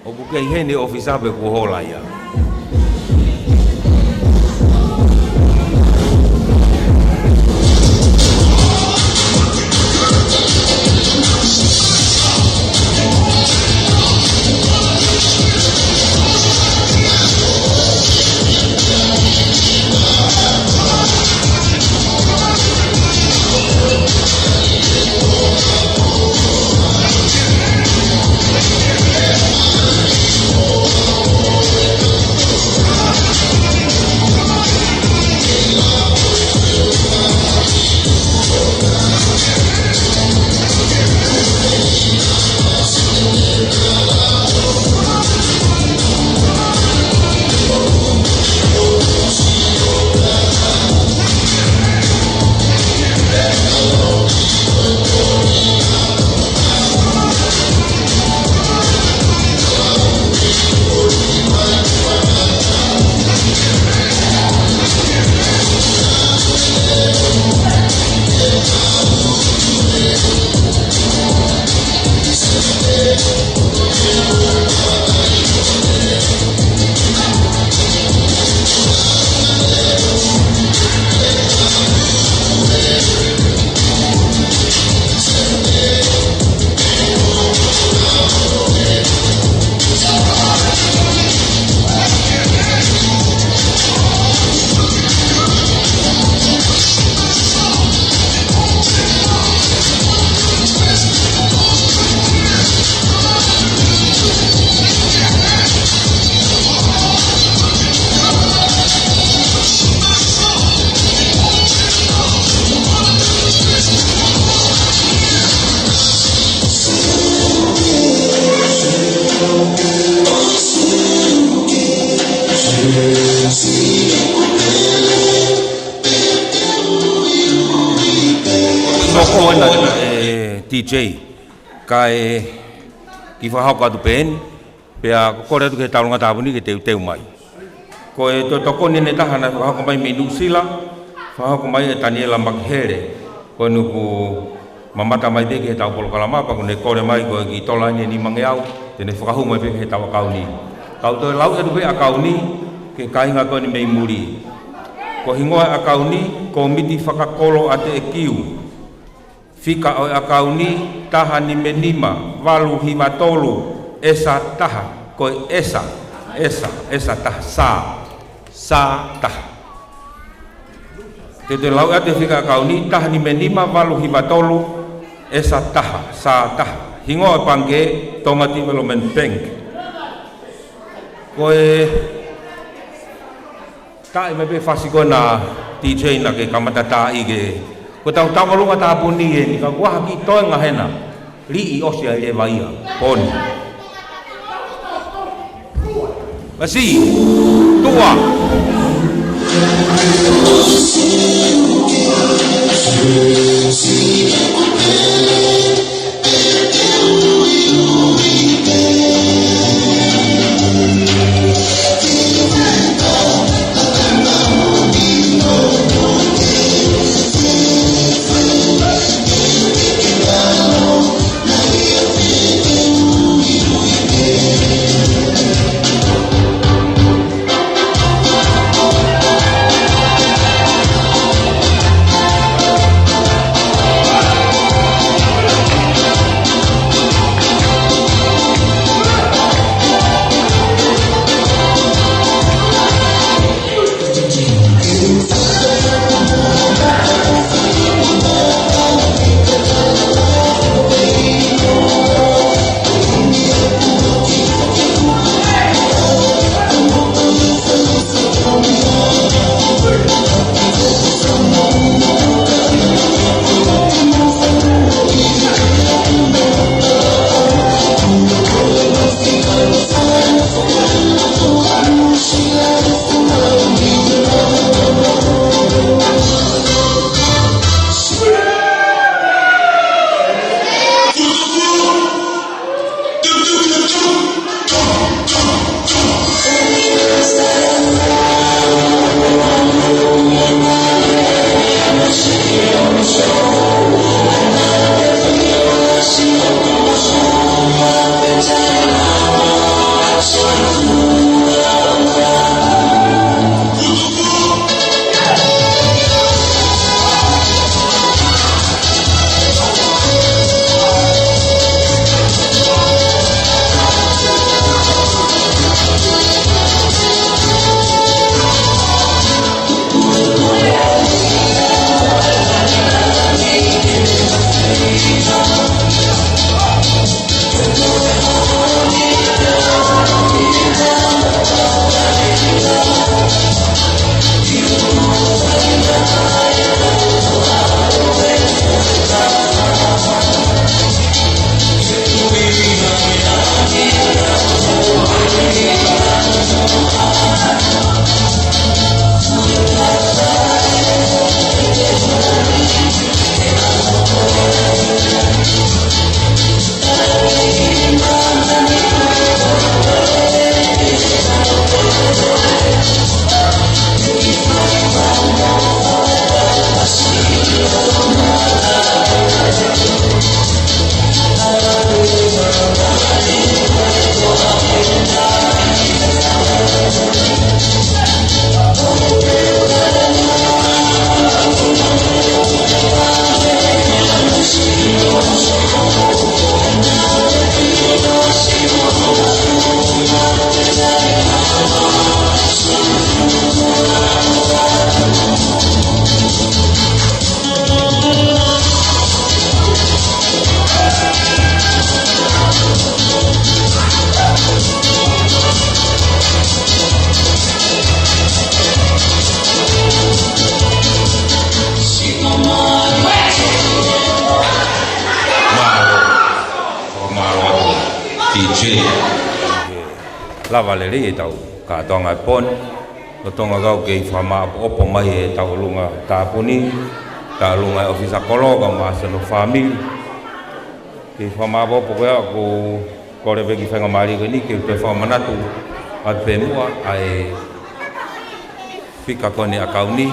O bukai hene ofisa be ko hola ia. DJ kai ki fa ka tu pen pe a ko re tu ke talunga ta buni ke te mai ko e to ko ni ne ta hana fa ko mai minu sila fa ko mai Daniela Maghere ko nu ku mamata mai de ke ta pol kala ma pa ko ne ko re mai ko ki tola ni mangeau te ne fa hu mai pe ke ta ka ni ka to lau e tu pe a ka ni ke kai nga ko ni mai muri ko hingoa a ka ni ko miti fa ka kolo ate e kiu fika o akauni taha ni menima walu hima tolu esa taha ko esa taha sa taha te lau ate fika akauni taha ni menima walu hima tolu esa taha sa taha hingo pange tonga development bank ko ka me be fasiko na DJ na ke kamata ta ige ko tau lunga ta puni e ni ka wa ki to nga hena li i osia le vaia pon Basi tua lava le rei tau ka tonga pon o tonga gau ke fama opo mai e tau lunga tapuni ta lunga ofisa kolo ka masa no family ke fama opo ko kore begi fanga mari ko ni ke te fama natu a pemua ai fika koni akauni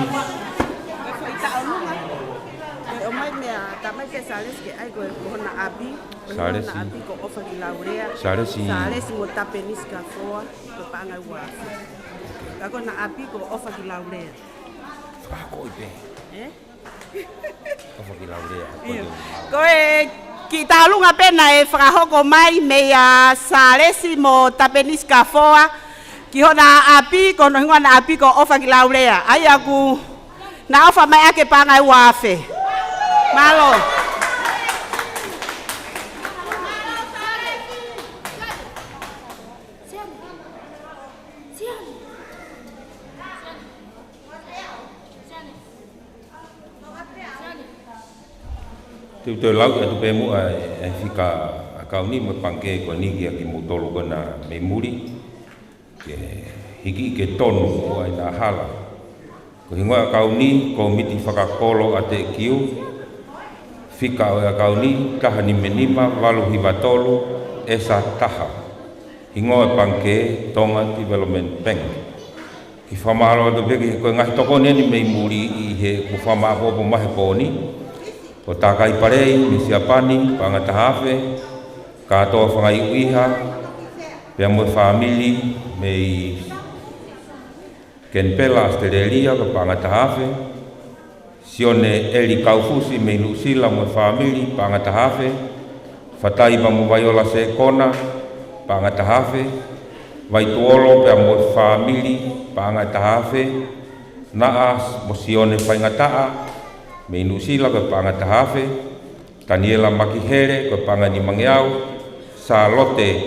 Salesi ko ofa ki laurea. Salesi mo tapenis ka foa ko panga wa. Kako na api ko ofa ki laurea. Ako ipe. Ofa ki laurea. Ko ki talunga pena e frahoko mai me a salesi mo tapenis ka foa ki hona api ko no ngona api ko ofa ki laurea. Ai aku na ofa mai ake panga wa fe. Malo. Te lau e tupe mua e fika akau ni mo pangke ko ni ki motolo kona me muri ke hiki ke tonu o ai na hala Ko hingoa kauni, ko miti whakakolo a te kiu, whika o a kauni, taha ni menima, walu hiwa tolu, esa taha. Hingoa panke, Tonga Development Bank. Ki whamaro atu peki, koe ngahi toko neni mei muri i he ku whamaro po mahe pōni. Ko tākai parei, mi siapani, pangata hawhe, katoa whangai uiha, pia moe whamili, mei Kenpela, Australia, ko pangata hawhe, sione Eli Kaufusi, mei Nusila, moe whamili, pangata hawhe, whatai pa mo Vaiola se kona, pangata hawhe, Vaituolo, pia moe whamili, pangata hawhe, Naas, mo sione whaingataa, me Nusila ko pangata hawhe, Daniela Makihere ko pangani mangiau, Salote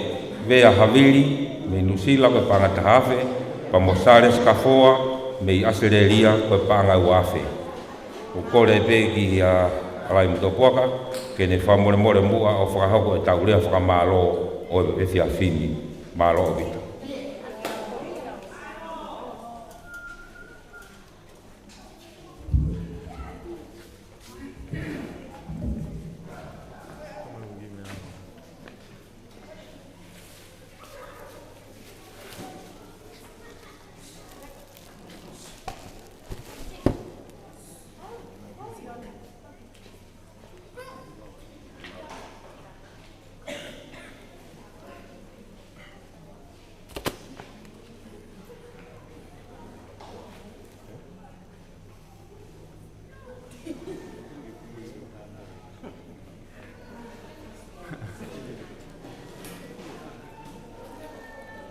Vea Havili, me Nusila ko pangata hawhe, Pamosales Kafoa, me Australia ko pangau afe. O kore pe ki alai mtopoaka, ke ne whamore more mua o whakahoko e taurea whakamalo o e whiawhini, malo o vita.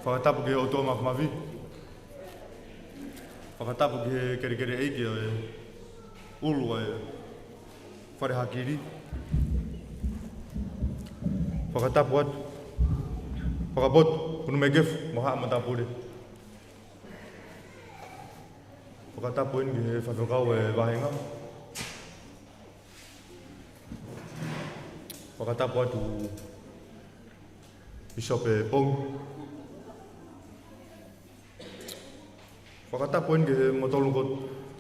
Whakatapu ke o tō makumawi. Whakatapu ke kere eiki o e ulu o e wharehakiri. Whakatapu atu. Whakabotu, unu me gefu, mo haa matapure. Whakatapu inu ke whawhikau e wahenga. Whakatapu atu Bishop e Pongu. Whakatapu inu ke motolu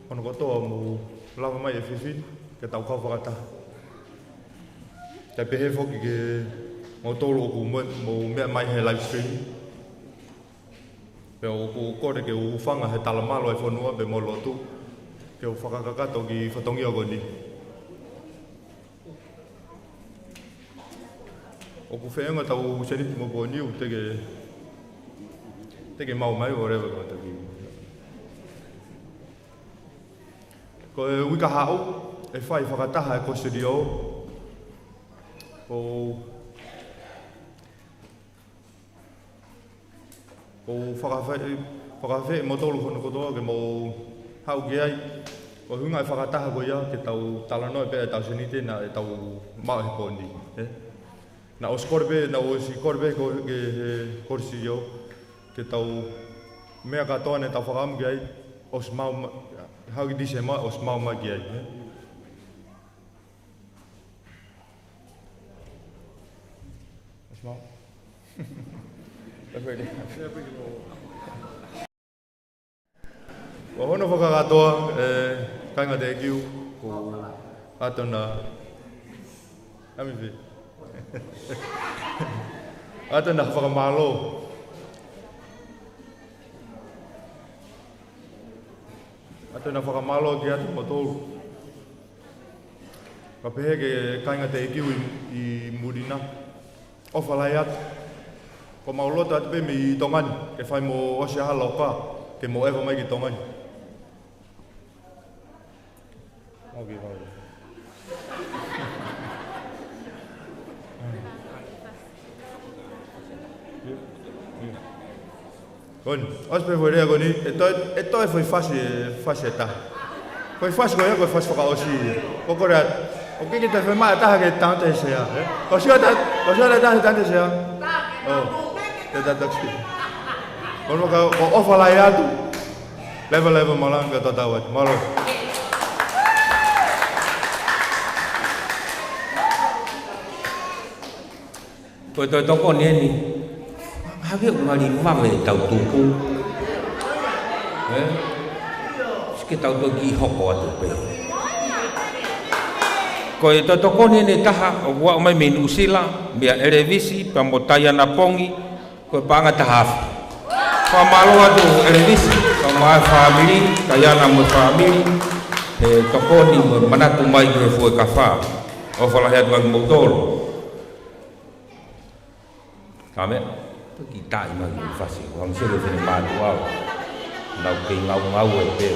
kono kotoa mo lava mai e whiwhini, ke tau kau whakataha. Te pehe whoki ke motolu oku mo mea mai he live stream. Pe oku kore ke uwhanga he talamalo e whanua pe mo lotu, ke u whakakakato ki whatongi o goni. Oku whenga tau seniti mo po niu, teke mau mai o rewa kata ki. Ko e wika hau, e whai whakataha e kosiri o. Ko whakawhi mo tolu kono kotoa ke mo hau ki ai. Ko hunga e whakataha ko ia ke tau talanoe pe e tau senite na e tau mau he pōni. Na os korbe, na osi korbe ko ke korsi o. Ke tau mea katoa ne tau whakamu ki ai. Os mau hau ki dise mai, os mau mai ki ai. Os mau? Wa hono whakakatoa, kainga te kiu, ko atona... Amiwi. Atona whakamalo. Atona whakamalo ki atu mo tolu. Ka pehe ke kainga te kiu I Murina. O whalai atu. Ko maulota atu pe mi tongani, ke whai mo ose hala o ka, ke mo ewa mai ki tongani. Oki, wau. Kon, os pe foi rea goni, e toi foi fase e taha. Foi fase ko ia, ko fase whaka osi. Ko kore atu, o kiki te whai mai taha ke tante sea. Ko sia taha ke tante sea. Oh. Te tataksi. Kono ka o ofalai atu. Level malanga tatawat. Malo. Ko to toko neni. Habe ngari mame tau tuku. ke tau toki hoko atu pe ko e to ko ni taha o wa mai menu sila mia elevisi pamotaya na pongi ko panga taha pa malo atu elevisi pa ma family kaya na mo family e to ko ni manatu mai ke fu ka fa o fala ya tu mo tolo kame to ki tai mai fasi wang se le fene ma wa na ke ngau e pe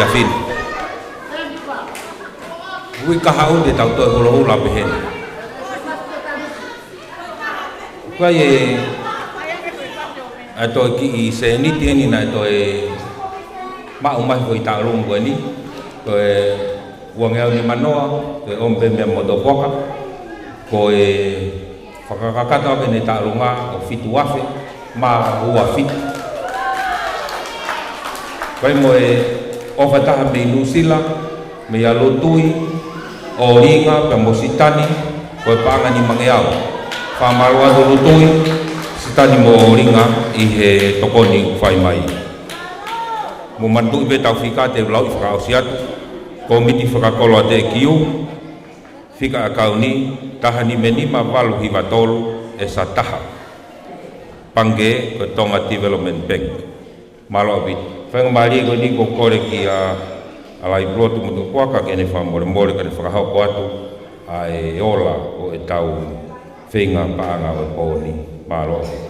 fiafin. Ui kahau de tau toi hula hula pehen. Kai atoi ki I se ni tieni na atoi ma umai foi ta long ko ni ko uangel ni manoa ko ombe me modopoka ko fakakata be ni ta longa o fitu wafe ma ua fit kai mo o fata me nusila me ya lotui o ringa pe mositani ko panga ni mangeao fa marwa do lotui sitani mo ringa I he tokoni fai mai mo mandu be tau fika te lau I whakao siatu komiti whakakolo te kiu fika akau ni tahani meni ma walu hiwa tolu sa taha pange ko Tonga Development Bank malo abit whangamari ko ni ko kore ki alai plotu mutu kuaka kene whamore more kane whakahau ko atu ai ola o tau whenga paanga o pōni malo abit.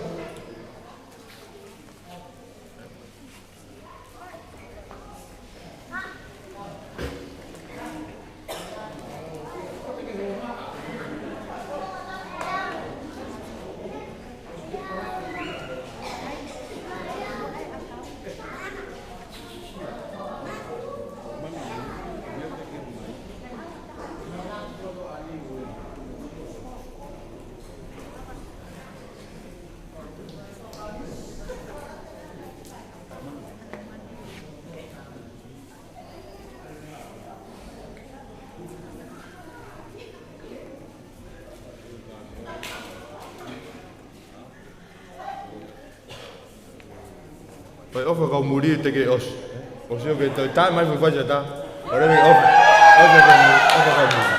Pai ofa kau muri te ke os. Osio ke tai mai fai jata. Ora me ofa kau muri.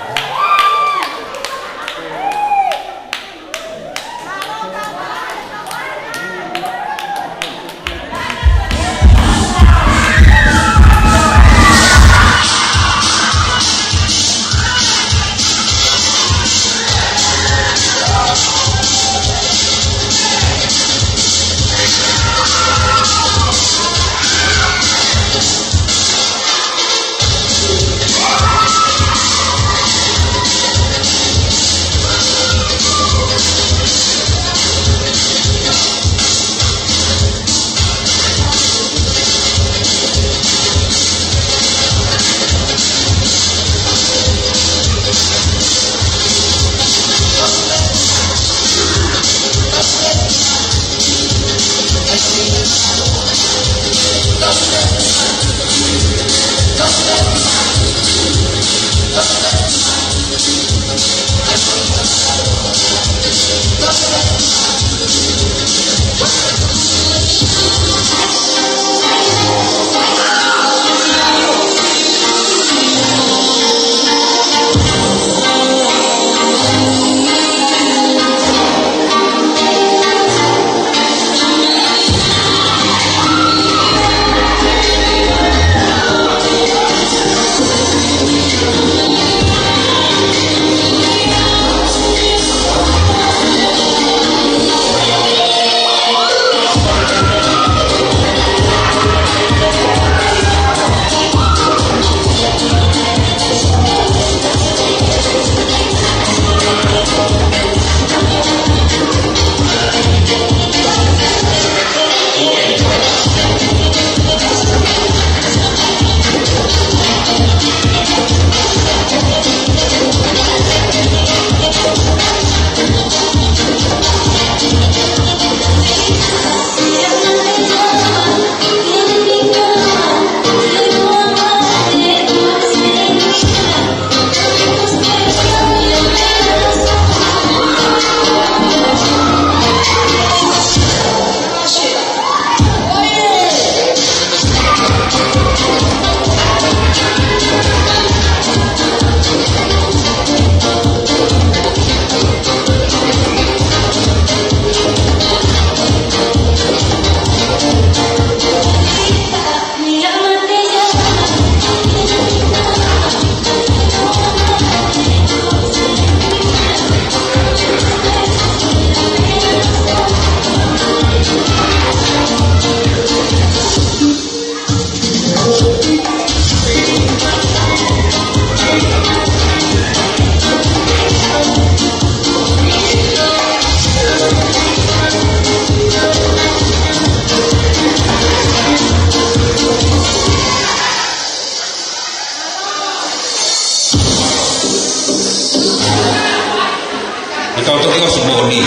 tau toki o se moni.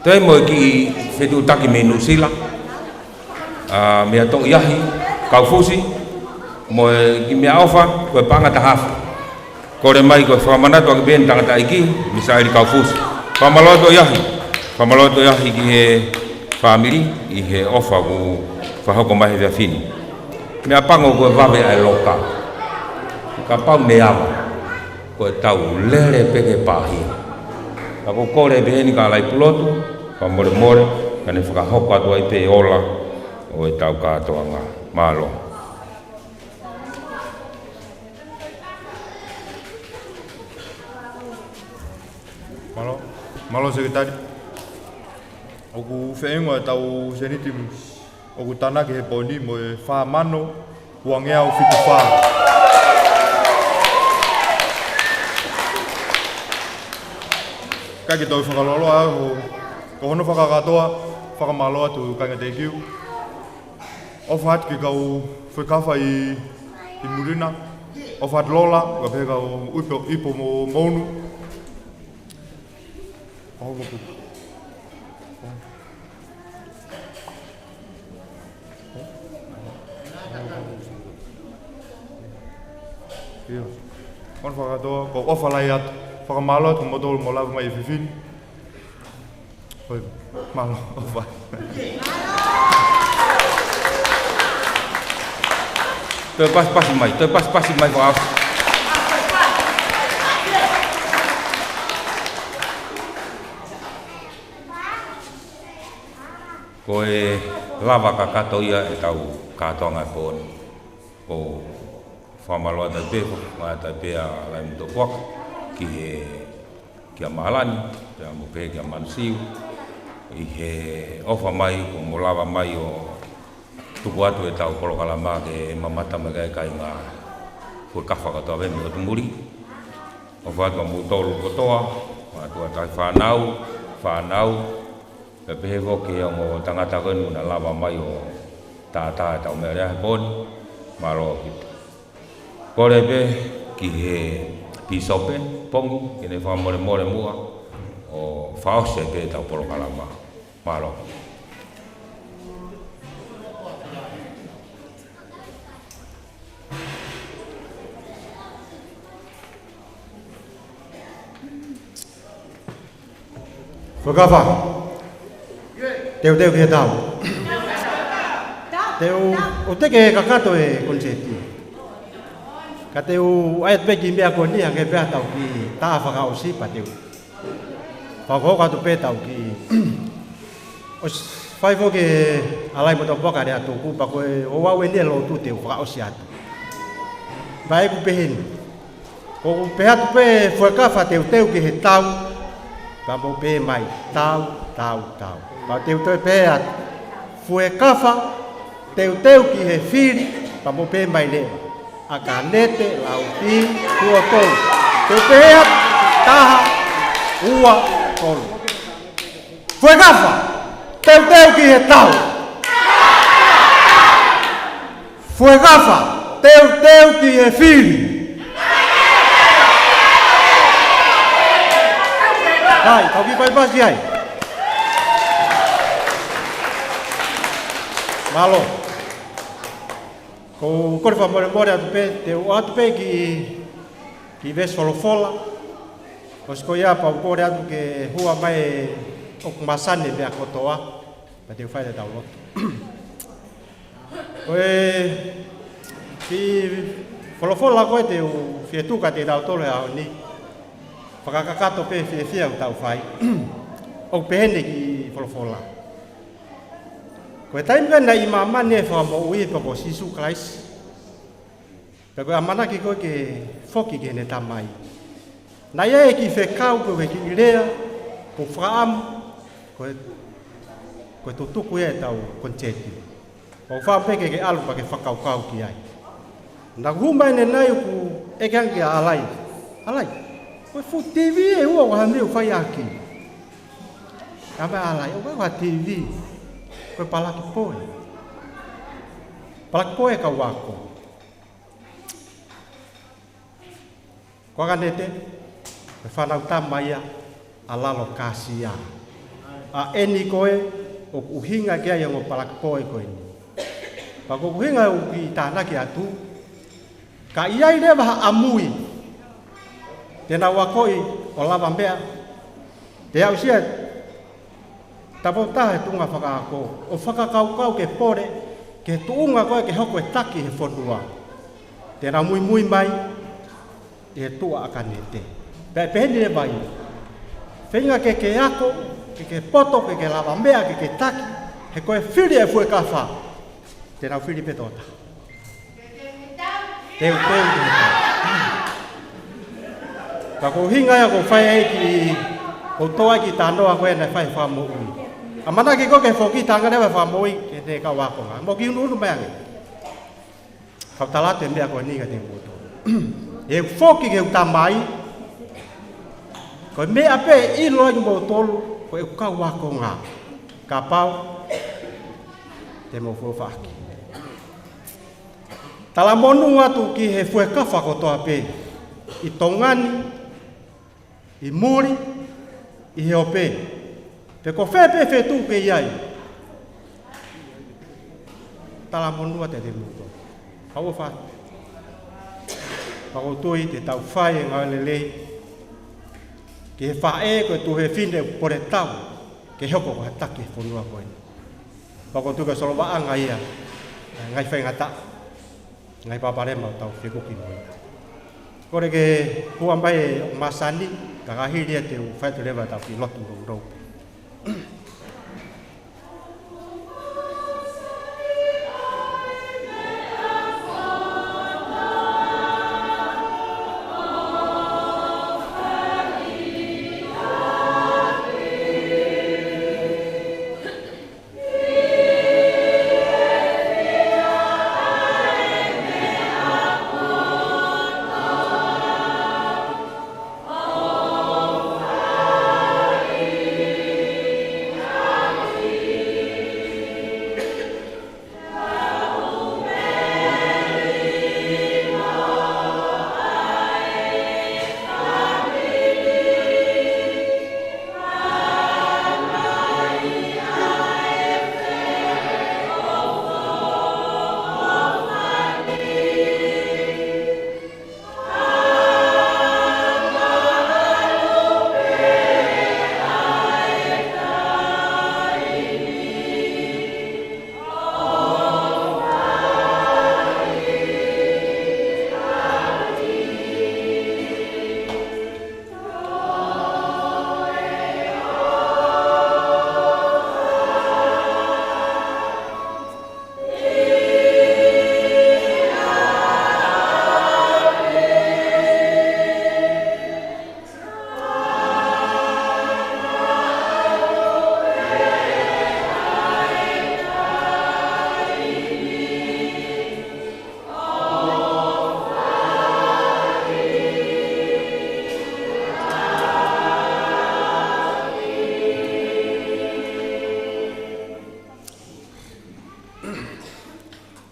Toi mo ki fetu taki me Nusila. Mea tong iahi, Kaufusi, mo ki mea ofa, koe panga tahafa. Kore mai koe whamanatu aki ben tangata iki, misa eri Kaufusi. Whamaloto iahi ki he family, i he ofa ku whahoko mai hea fini. Mea pango koe wawe ai loka. Ka pau me awa, koe tau lere peke pāhia. Ka ko kore beheni ka lai pulotu, ka more, ka ne whakahoko atua i pe ola, o e tau katoa ngā mālo. Malo sekretari. Oku whenua e tau senitimu. Oku tanaki he poni mo e wha mano, ua ngea o whitu wha. Kai ki tau whakaloloa ko hono whakakatoa, whakamaloa tu kanga te kiu. Ofa hat ki kau whekawha i Murina. Ofa hat lola, ka phe kau ipo mo monu. Kon whakatoa, ko ofa lai atu. Whakamaloa tu modolo mo lawa mai i whiwhini. Hoi, malo, ofa. Toi pasi mai wha afu. Ko e lava ka kato ia e tau katoa ngai pōni. Ko whamaloa tai peho, mai tai pea lai mto puaka, ki a Mahalani, ki a Mope, ki a Mansiu. I he ofa mai, ko mo lava mai o tuku atu e tau Polokalama ke mamata me kai ngā kua kawha katoa vemi o tumuri. Ofa atu a mutolu kotoa, atu a tai whanau, pe pehe woke au mo tangata kenu na lava mai o tātā e tau mea rea poni, maro kita. Kore pe ki he pisope, pongi, ki ne whamore mua, o whaose pe tau Polokalama, maro. Whakawa, teo ke tau. Teo, o teke kakato e konseti. Ka teo ayat peki mea koni hange pea tau ki taa whakao sipa teo. Whakahoka tu pe tau ki. Os whaivo ke alai mo tau paka rea tō kupa koe o wau e nia lo tu teo whakao si atu. Vai ku pehen. Ko peha tu pe whakawa teo ki he tau. Ka mo pe mai tau. Ka teu pe at fue kafa teu ki he firi ka mo pe mai le a kanete lau pi tua ko teu pe at taha ua ko fue kafa teu ki he tau fue kafa teu ki he firi. Hai, kau ki pai pasi hai. Malo. Ko kore more atu pe te o atu pe ki ves folofola. Ko sko ia pa kore atu ke hua mai o masane me akotoa. Pa te fai da lo. Ko ki folofola ko te o fietuka te dau tole a ni. Whakakakato pe whiawhia o tau whai. O pehene ki folofola. Koe taimika na i mamane e whamo ui pa ko Sisu Christ. Pe koe amana ki koe ke whoki ke ne tamai. Na ia e ki whekau koe ki irea, ko whaam, koe tutuku e tau koncheti. O whaam peke ke alu pa ke whakaukau ki ai. Na humai ne nai ku e kanki a alai. Alai. Koe fu TV e ua waha meu whai aki. Kame alai, o waha TV. Koe palaki poe. Palaki poe ka wako. Koa kanete, e whanau tamaia a lalo kāsia. A eni koe o uhinga kia i ngō palakapoe koe ni. Pa ko uhinga o ki tānaki atu, ka iai rewa ha amui, tēnā wakoi o lava mea, te au sia, tapo tahe tunga whakaako, o whakakaukau ke pore, ke tuunga koe ke hoko e taki he whonua. Tēnā mui mai, e tua akanete. Pea peheni re mai, whenga ke ako, ke poto, ke lava mea, ke taki, he koe whiri e fue ka wha. Tēnā whiri petota. Teu te tau. Ka ko hinga ia ko whai ei ki, ko toa ki tānoa koe nei whai whamu ui. A mana ki ko ke whoki tanga rewa whamu ui, ke te ka wakonga. Mo ki unu meange. Kau talatu e mea koe ni ka te kuto. E whoki ke utamai, ko mea pe i loa ki mo tolu, ko e ka wakonga. Ka pau, te mo fuwhaki. Tala monu atu ki he fue kafa ko toa pe. I tongani, i muri, i he ope. Pe ko fe tu pe iai. Tala monu ate te muto. Hau wha. Pako tui te tau whai e ngā lelei. Ki he wha e koe tu he whine pore tau. Ke hoko ko he taki whanua koe. Pako tu ka solo waanga ia. Ngai whai ngata. Ngai paparema o tau whikuki moi. Kore ke hua mai o masani, ka kahiri e te u whaitu rewa tau ki lotu rou.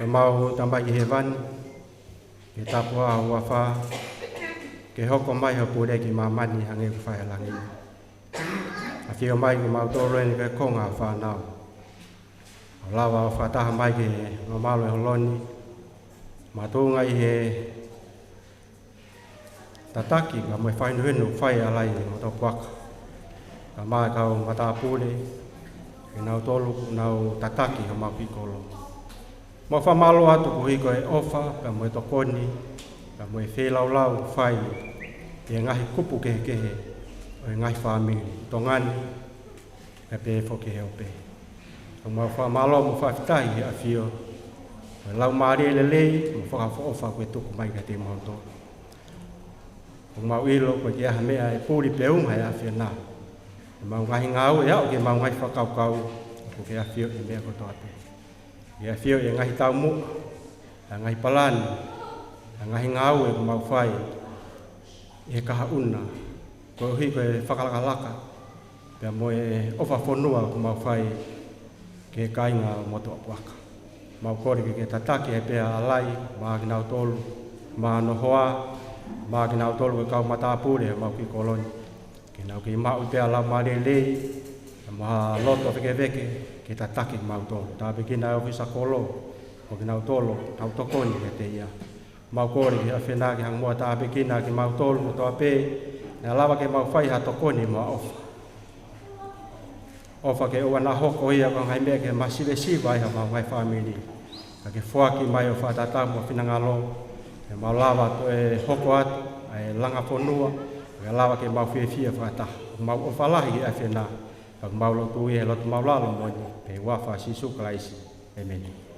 Mau tambah ki hewan, ke tapua wafa, ke hoko mai hapure ki mamani hange ku whai langi. A whio mai ki mau toro ni ke konga whanau. O lawa o whataha mai ki ngā malo e holoni, matunga i he tataki ka mai whainu henu whai alai ni moto waka. Ka mai kau matapure, ke nau tolu nau tataki ka mau pikolo. Mo fa malo atu ko hiko e ofa, ka mo e tokoni, ka mo e whelaulau whai, e ngahi kupu kehe, o e ngahi whamiri, tongani, e pe whoke he ope. Ka mo fa malo mo whawhitahi a whio, o lau maari e lelei, mo whakawha ofa koe tuku mai ka te mohoto. O mau ilo koe ki aha mea e pūri peunga e a whio nā. E mau ngahi ngau e au ke mau ngahi whakaukau, ko ke a whio e mea koto ate. Ia whio e ngahi tau mu, a ngahi palani, a ngahi ngau e mau whai, e kaha una, ko hi ko e whakalakalaka, pia mo e ofa whonua ko mau whai, ke kainga o moto apuaka. Mau kore ke tataki e pia alai, maa ki nau tolu, maa nohoa, ma ki nau tolu ka mata pule ma ki koloni ki nau ki ma upe ala ma le ma loto veke ki ta taki ma tolu ta be ki nau ki sakolo o ki nau tolu tau tokoni ke te ia ma kori ki afena ki hang mo ta be ki na ki ma tolu mo to ape na lava ke ma fai ha tokoni ma ofa ke o na hoko ia ko hai me ke masile si vai ha mai family ke foaki mai o fa tata mo finangalo e ma lava to e hoko at e langa fonua e lava ke ma fia fa ta ma o fa la hi afena pa ma lo tu e lo ma la lo mo pe wa fa si su klaisi amen.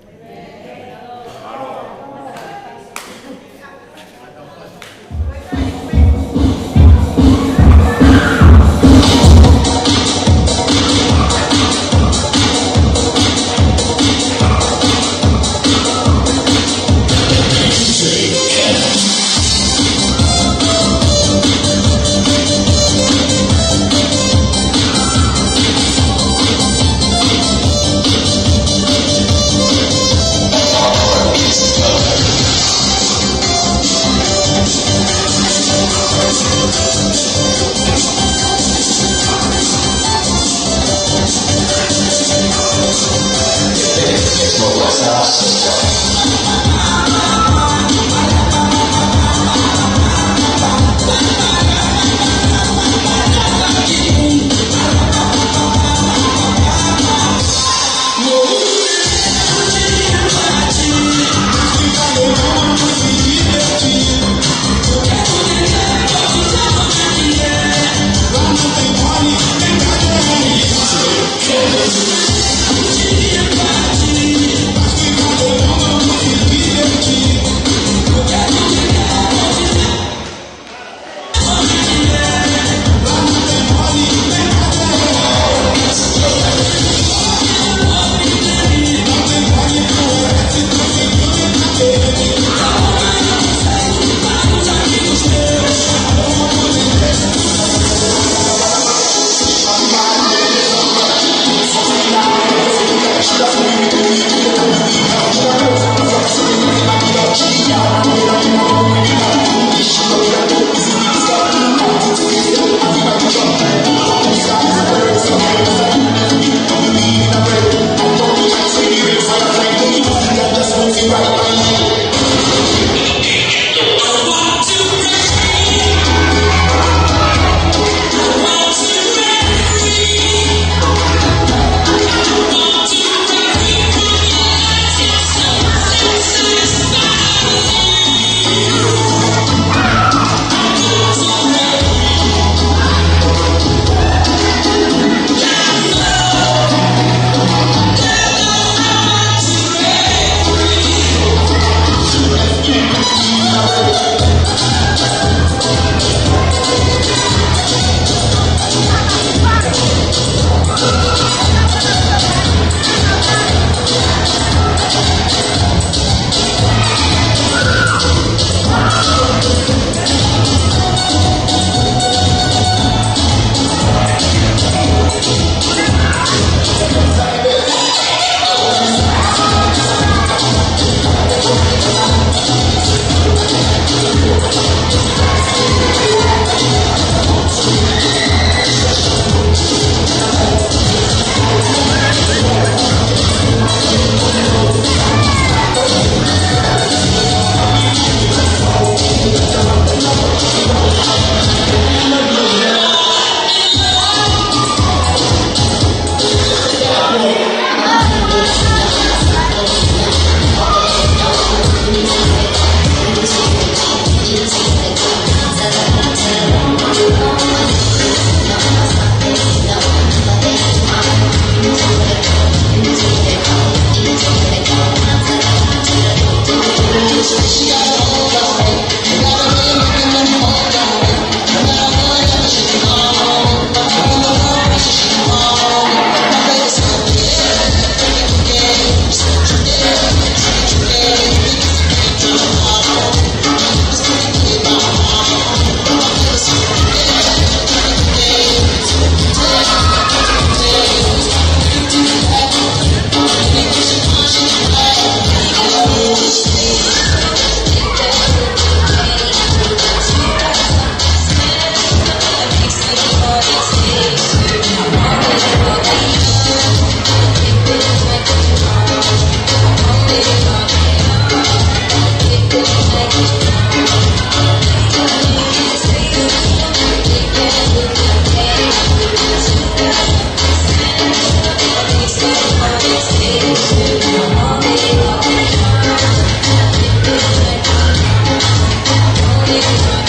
Thank you.